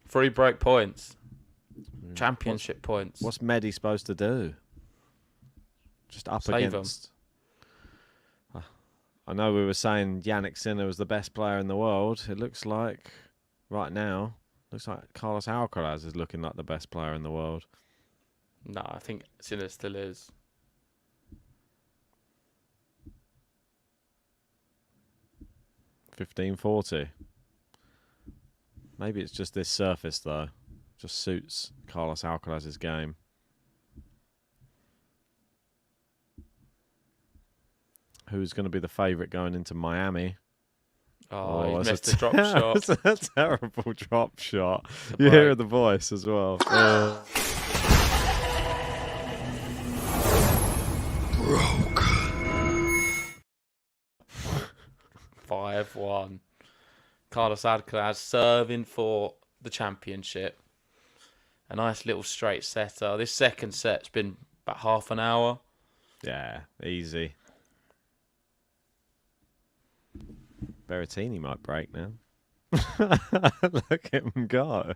3 break points. Championship points. What's Medi supposed to do? Just up Save against... I know we were saying Jannik Sinner was the best player in the world. It looks like, right now, looks like Carlos Alcaraz is looking like the best player in the world. No, I think Sinner still is. $15.40. Maybe it's just this surface, though. Just suits Carlos Alcaraz's game. Who's going to be the favourite going into Miami? Oh, he's missed a the drop shot. It's a terrible drop shot. You hear the voice as well. 5-1. Carlos Alcaraz serving for the championship. A nice little straight setter. This second set's been about half an hour. Yeah, easy. Berrettini might break now. Look at him go.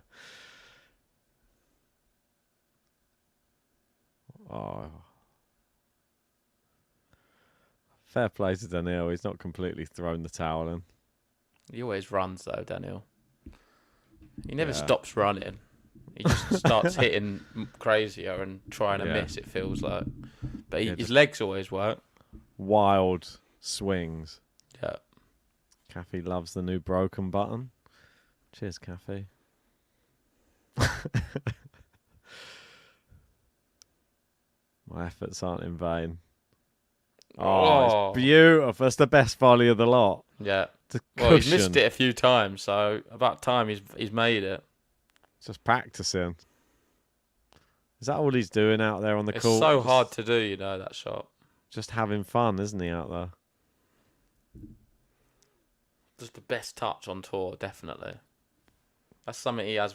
Oh. Fair play to Daniil. He's not completely thrown the towel in. He always runs, though, Daniil. He never stops running. He just starts hitting crazier and trying to miss, it feels like. But his legs always work. Wild swings. Yeah. Cafe loves the new broken button. Cheers, Cafe. My efforts aren't in vain. Oh, it's beautiful. That's the best volley of the lot. Yeah. Well, he's missed it a few times, so about time he's made it. Just practicing. Is that all he's doing out there on the court? It's so hard to do, that shot. Just having fun, isn't he, out there? Just the best touch on tour, definitely. That's something he has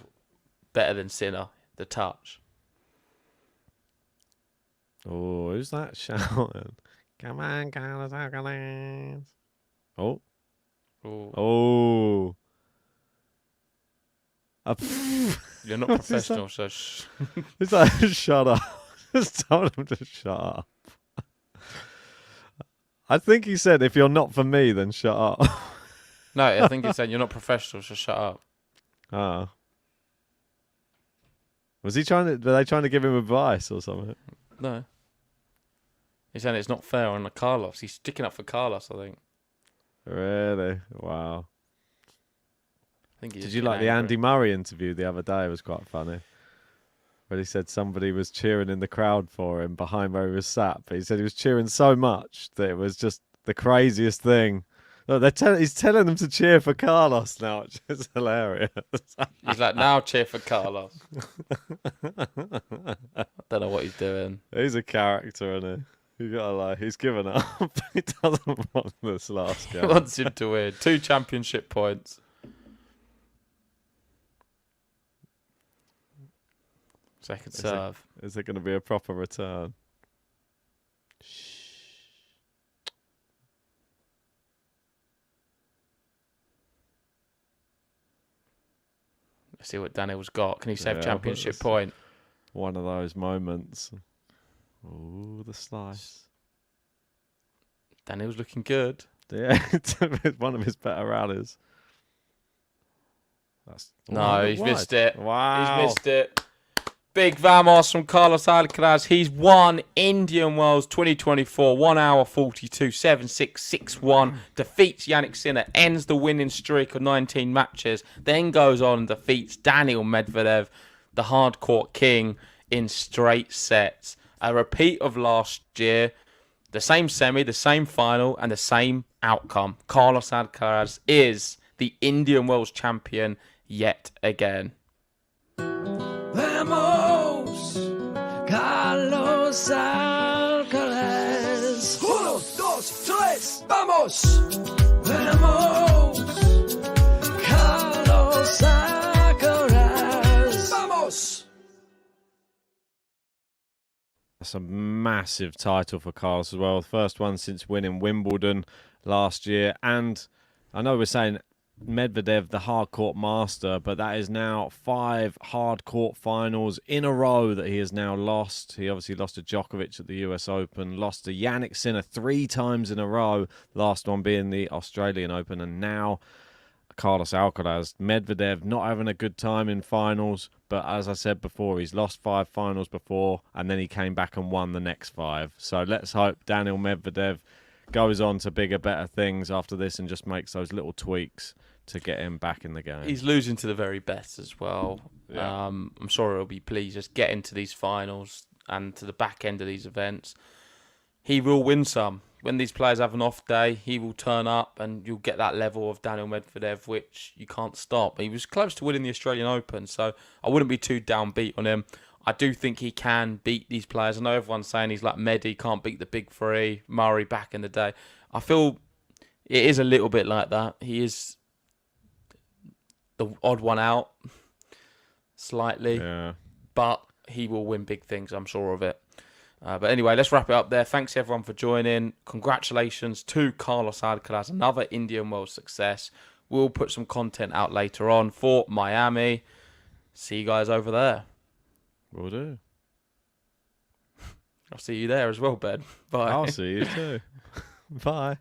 better than Sinner, the touch. Oh, who's that shouting? Come on, Carlos Alcaraz. Oh. Oh. You're not professional, so shh. It's like, shut up. Just told him to shut up. I think he said, if you're not for me, then shut up. No, I think he said, you're not professional, so shut up. Oh. Were they trying to give him advice or something? No. He's saying it's not fair on Carlos. He's sticking up for Carlos, I think. Really? Wow. I think Did you like the Andy Murray interview the other day? It was quite funny. Where he said somebody was cheering in the crowd for him behind where he was sat. But he said he was cheering so much that it was just the craziest thing. Look, he's telling them to cheer for Carlos now, which is hilarious. He's like, now cheer for Carlos. I don't know what he's doing. He's a character, isn't he? You gotta like, he's given up. He doesn't want this last game. He wants him to win. 2 championship points. Second serve. Is it going to be a proper return? Let's see what Daniil's got. Can he save championship point? One of those moments. Ooh, the slice. Daniil's looking good. Yeah, it's one of his better rallies. He's missed it. Wow. He's missed it. Big vamos from Carlos Alcaraz. He's won Indian Wells 2024, 1 hour 42, 7-6, 6-1. Defeats Jannik Sinner, ends the winning streak of 19 matches. Then goes on and defeats Daniil Medvedev, the hardcourt king, in straight sets. A repeat of last year. The same semi, the same final, and the same outcome. Carlos Alcaraz is the Indian Wells champion yet again. Vamos, Carlos Alcaraz. Vamos! Vamos! Carlos Alcaraz! Vamos! That's a massive title for Carlos as well. The first one since winning Wimbledon last year. And I know we're saying Medvedev, the hard court master, but that is now 5 hard court finals in a row that he has now lost. He obviously lost to Djokovic at the US Open, lost to Jannik Sinner 3 times in a row, last one being the Australian Open, and now Carlos Alcaraz. Medvedev not having a good time in finals, but as I said before, he's lost 5 finals before, and then he came back and won the next 5. So let's hope Daniil Medvedev goes on to bigger, better things after this and just makes those little tweaks to get him back in the game. He's losing to the very best as well. Yeah. I'm sure he'll be pleased just get into these finals and to the back end of these events. He will win some. When these players have an off day, he will turn up and you'll get that level of Daniil Medvedev, which you can't stop. He was close to winning the Australian Open, so I wouldn't be too downbeat on him. I do think he can beat these players. I know everyone's saying he's like Medi, can't beat the big 3, Murray back in the day. I feel it is a little bit like that. He is the odd one out, slightly, but he will win big things, I'm sure of it. But anyway, let's wrap it up there. Thanks everyone for joining. Congratulations to Carlos Alcaraz, another Indian Wells success. We'll put some content out later on for Miami. See you guys over there. Will do. I'll see you there as well, Ben. Bye. I'll see you too. Bye.